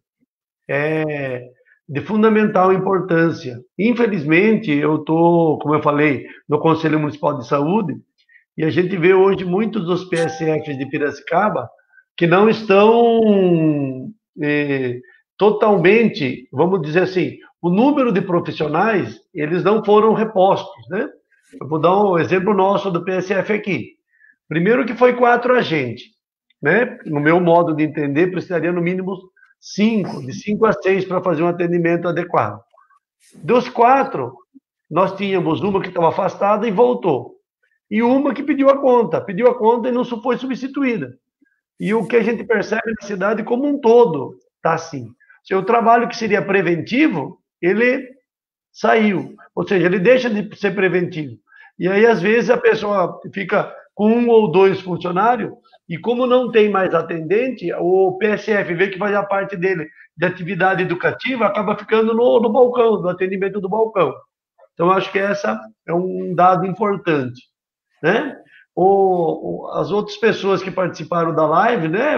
é de fundamental importância. Infelizmente, eu estou, como eu falei, no Conselho Municipal de Saúde, e a gente vê hoje muitos dos PSFs de Piracicaba que não estão totalmente, vamos dizer assim, o número de profissionais, eles não foram repostos, né? Eu vou dar um exemplo nosso do PSF aqui. Primeiro que foi 4 agentes, né? No meu modo de entender, precisaria no mínimo 5, de 5 a 6 para fazer um atendimento adequado. Dos 4, nós tínhamos uma que estava afastada e voltou. E uma que pediu a conta e não foi substituída. E o que a gente percebe na cidade como um todo está assim. Seu trabalho que seria preventivo, ele saiu. Ou seja, ele deixa de ser preventivo. E aí, às vezes, a pessoa fica com 1 ou 2 funcionários e como não tem mais atendente, o PSF vê que faz a parte dele de atividade educativa, acaba ficando no balcão, no atendimento do balcão. Então, acho que essa é um dado importante. Né? As outras pessoas que participaram da live, né?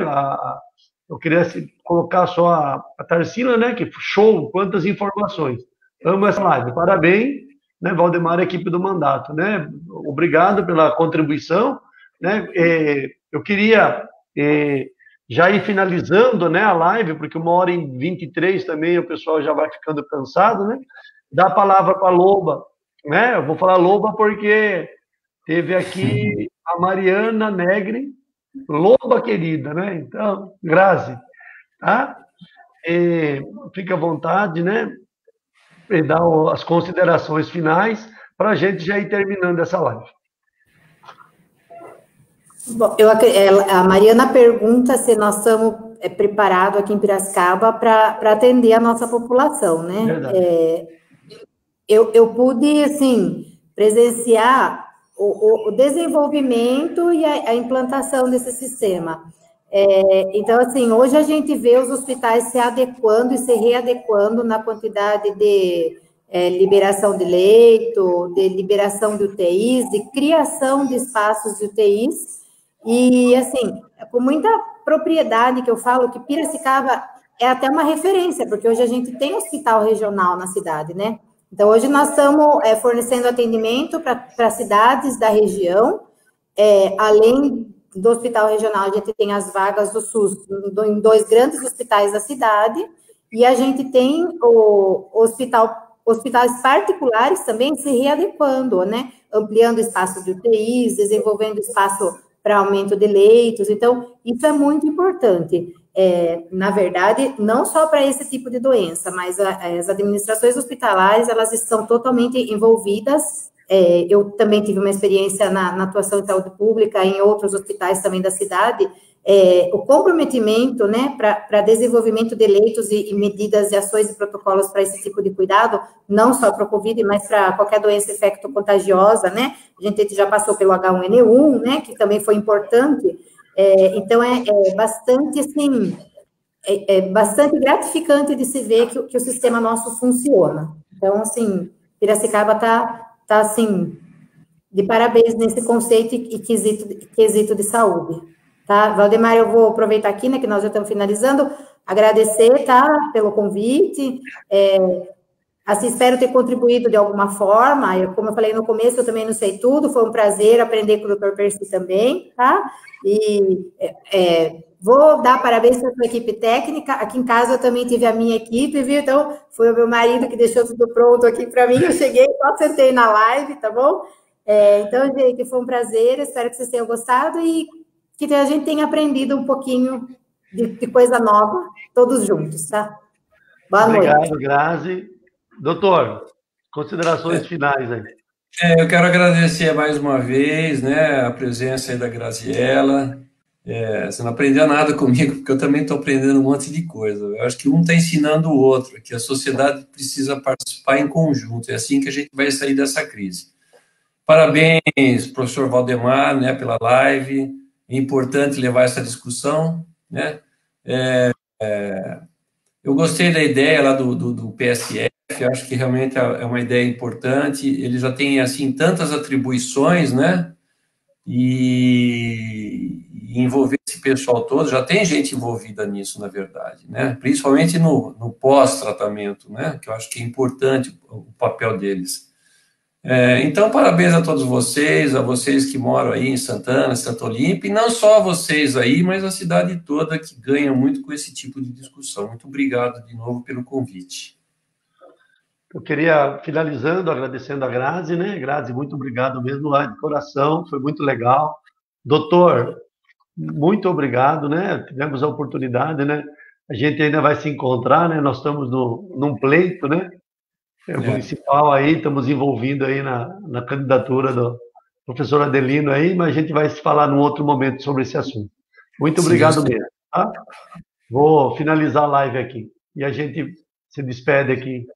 Eu queria colocar só a Tarsila, né? Que show, quantas informações. Amo essa live. Parabéns, né, Valdemar, equipe do mandato, né? Obrigado pela contribuição, né? Eu queria já ir finalizando, né, a live, porque 1h23 também o pessoal já vai ficando cansado, né? Dar a palavra para a Loba, né? Eu vou falar Loba porque teve aqui a Mariana Negri, Loba querida, né? Então, Grazi, tá? Fica à vontade, né? E dar as considerações finais para a gente já ir terminando essa live. Bom, a Mariana pergunta se nós estamos preparados aqui em Piracicaba para atender a nossa população, né? Eu pude, assim, presenciar o desenvolvimento e a implantação desse sistema. Então, assim, hoje a gente vê os hospitais se adequando e se readequando na quantidade de liberação de leito, de liberação de UTIs, de criação de espaços de UTIs, e, assim, com muita propriedade que eu falo que Piracicaba é até uma referência, porque hoje a gente tem hospital regional na cidade, né? Então, hoje nós estamos fornecendo atendimento para cidades da região, além do hospital regional, a gente tem as vagas do SUS em 2 grandes hospitais da cidade, e a gente tem hospitais particulares também se readequando, né? Ampliando espaço de UTIs, desenvolvendo espaço para aumento de leitos. Então, isso é muito importante. Na verdade, não só para esse tipo de doença, mas as administrações hospitalares, elas estão totalmente envolvidas. Eu também tive uma experiência na atuação em saúde pública, em outros hospitais também da cidade. O comprometimento, né, para desenvolvimento de leitos e medidas e ações e protocolos para esse tipo de cuidado, não só para o Covid, mas para qualquer doença infecto-contagiosa, né? A gente já passou pelo H1N1, né, que também foi importante. Então, bastante, assim, bastante gratificante de se ver que o sistema nosso funciona. Então, assim, Piracicaba está, assim, de parabéns nesse conceito e quesito de saúde. Tá, Valdemar, eu vou aproveitar aqui, né, que nós já estamos finalizando, agradecer, tá, pelo convite, assim, espero ter contribuído de alguma forma, como eu falei no começo, eu também não sei tudo, foi um prazer aprender com o Dr. Percy também, tá, e vou dar parabéns para a sua equipe técnica, aqui em casa eu também tive a minha equipe, viu, então foi o meu marido que deixou tudo pronto aqui para mim, eu cheguei, só sentei na live, tá bom? Então, gente, foi um prazer, espero que vocês tenham gostado e que a gente tenha aprendido um pouquinho de coisa nova, todos juntos, tá? Boa noite. Obrigado, Grazi. Doutor, considerações finais aí. Eu quero agradecer mais uma vez, né, a presença aí da Graziella. Você não aprendeu nada comigo, porque eu também estou aprendendo um monte de coisa. Eu acho que um está ensinando o outro, que a sociedade precisa participar em conjunto. É assim que a gente vai sair dessa crise. Parabéns, professor Valdemar, né, pela live. É importante levar essa discussão, né? Eu gostei da ideia lá do PSF, acho que realmente é uma ideia importante. Ele já tem, assim, tantas atribuições, né? E envolver esse pessoal todo, já tem gente envolvida nisso, na verdade, né? Principalmente no pós-tratamento, né? Que eu acho que é importante o papel deles. Então, parabéns a todos vocês, a vocês que moram aí em Santana, Santo Olímpio, e não só a vocês aí, mas a cidade toda que ganha muito com esse tipo de discussão. Muito obrigado de novo pelo convite. Eu queria, finalizando, agradecendo a Grazi, né? Grazi, muito obrigado mesmo lá de coração, foi muito legal. Doutor, muito obrigado, né? Tivemos a oportunidade, né? A gente ainda vai se encontrar, né? Nós estamos num pleito, né? Municipal aí, estamos envolvidos aí na candidatura do professor Adelino aí, mas a gente vai se falar num outro momento sobre esse assunto. Muito obrigado mesmo, tá? Vou finalizar a live aqui e a gente se despede aqui